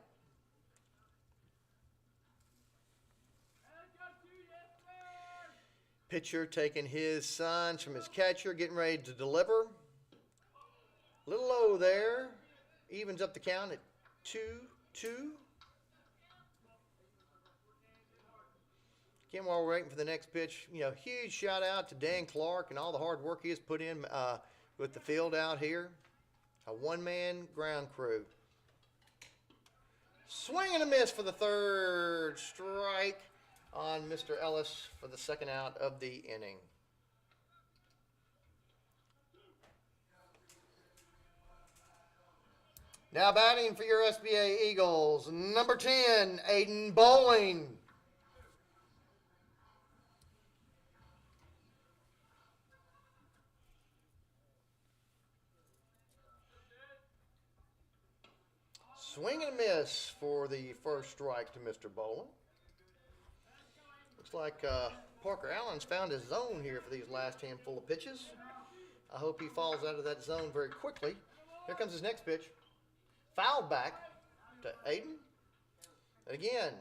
Pitcher taking his signs from his catcher, getting ready to deliver. A little low there. Evens up the count at 2-2. Again, while we're waiting for the next pitch, huge shout out to Dan Clark and all the hard work he has put in with the field out here. A one-man ground crew. Swing and a miss for the third strike on Mr. Ellis for the second out of the inning. Now batting for your SBA Eagles, number 10, Aiden Bowling. Swing and a miss for the first strike to Mr. Bowling. Looks like Parker Allen's found his zone here for these last handful of pitches. I hope he falls out of that zone very quickly. Here comes his next pitch. Fouled back to Aiden. And again,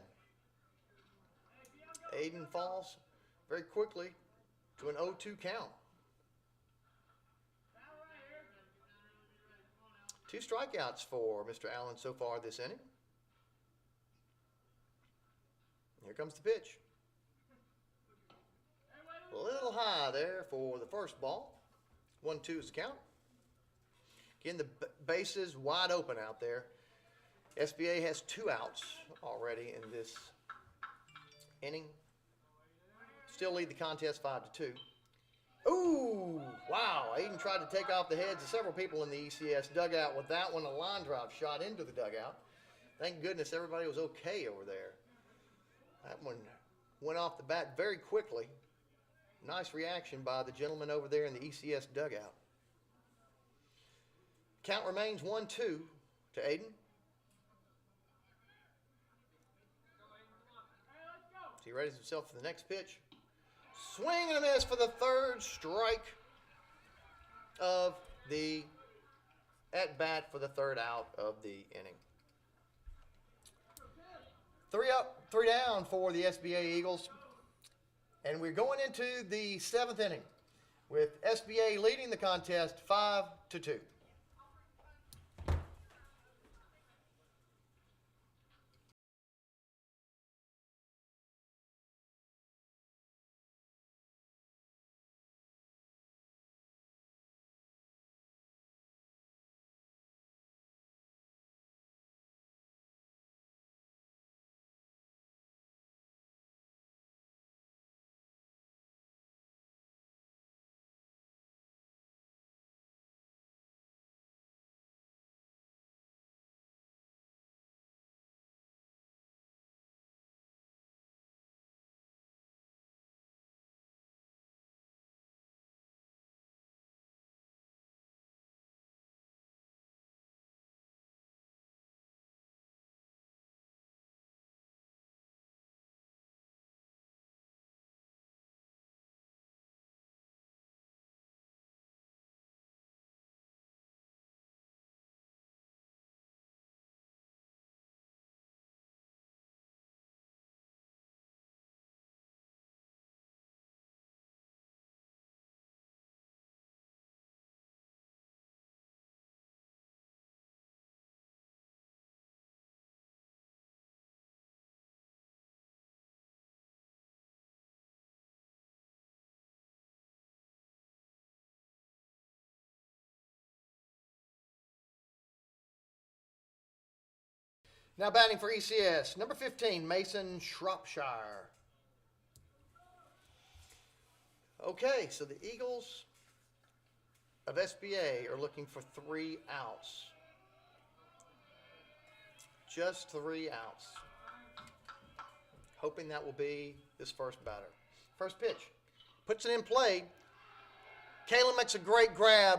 Aiden falls very quickly to an 0-2 count. 2 strikeouts for Mr. Allen so far this inning. Here comes the pitch. A little high there for the first ball. 1-2 is the count. Again, the bases wide open out there. SBA has 2 outs already in this inning. Still lead the contest 5-2. Ooh, wow. Aiden tried to take off the heads of several people in the ECS dugout with that one. A line drive shot into the dugout. Thank goodness everybody was okay over there. That one went off the bat very quickly. Nice reaction by the gentleman over there in the ECS dugout. Count remains 1-2 to Aiden. He readies himself for the next pitch. Swing and a miss for the third strike of the at-bat for the third out of the inning. 3 up, 3 down for the SBA Eagles. And we're going into the 7th inning with SBA leading the contest 5-2. Now batting for ECS, number 15, Mason Shropshire. Okay, so the Eagles of SBA are looking for 3 outs. Just 3 outs. Hoping that will be this first batter. First pitch. Puts it in play. Kalyn makes a great grab.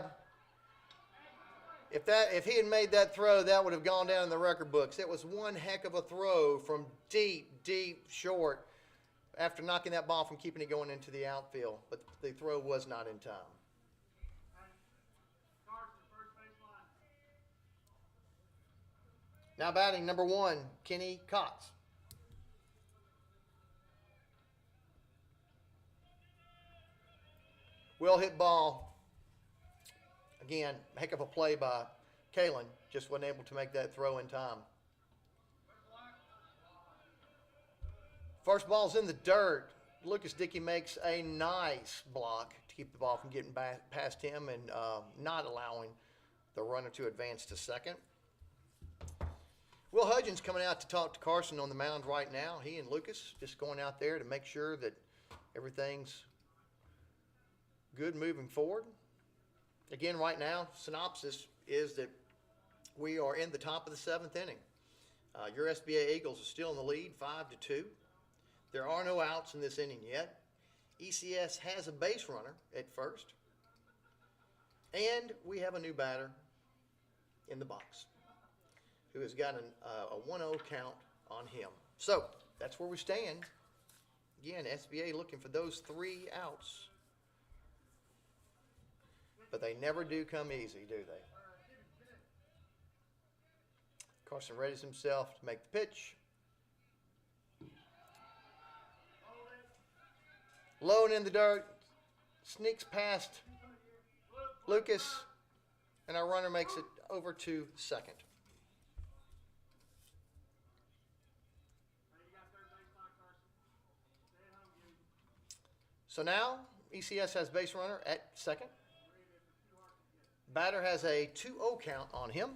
If he had made that throw, that would have gone down in the record books. It was one heck of a throw from deep, deep short after knocking that ball from keeping it going into the outfield. But the throw was not in time. Now batting, number 1, Kenny Cox. Well hit ball. Again, heck of a play by Kalyn. Just wasn't able to make that throw in time. First ball's in the dirt. Lucas Dickey makes a nice block to keep the ball from getting back past him and not allowing the runner to advance to second. Will Hudgens coming out to talk to Carson on the mound right now. He and Lucas just going out there to make sure that everything's good moving forward. Again, right now, synopsis is that We are in the top of the seventh inning. Your SBA Eagles are still in the lead, 5-2. There are no outs in this inning yet. ECS has a base runner at first. And we have a new batter in the box who has got a 1-0 count on him. So that's where we stand. Again, SBA looking for those 3 outs. But they never do come easy, do they? Carson readies himself to make the pitch. Low and in the dirt. Sneaks past Lucas. And our runner makes it over to second. So now ECS has base runner at second. Batter has a 2-0 count on him.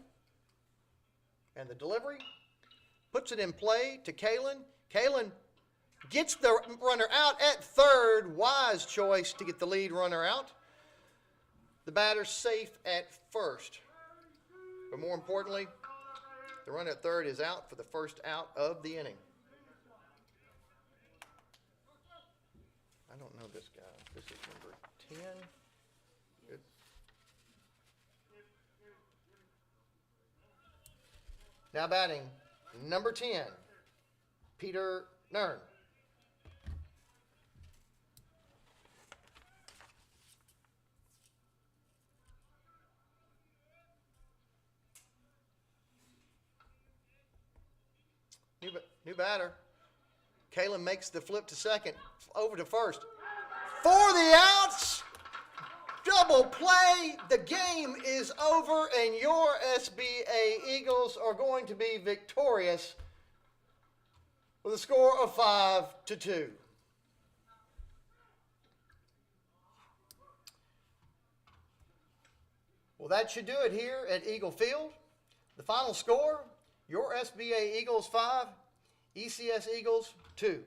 And the delivery puts it in play to Kalyn. Kalyn gets the runner out at third. Wise choice to get the lead runner out. The batter's safe at first. But more importantly, the runner at third is out for the first out of the inning. I don't know this guy. This is number 10. Good. Now batting, number 10, Peter Nern. New batter. Kalyn makes the flip to second, over to first. For the outs! Double play. The game is over, and your SBA Eagles are going to be victorious with a score of 5-2. Well, that should do it here at Eagle Field. The final score, your SBA Eagles 5, ECS Eagles 2.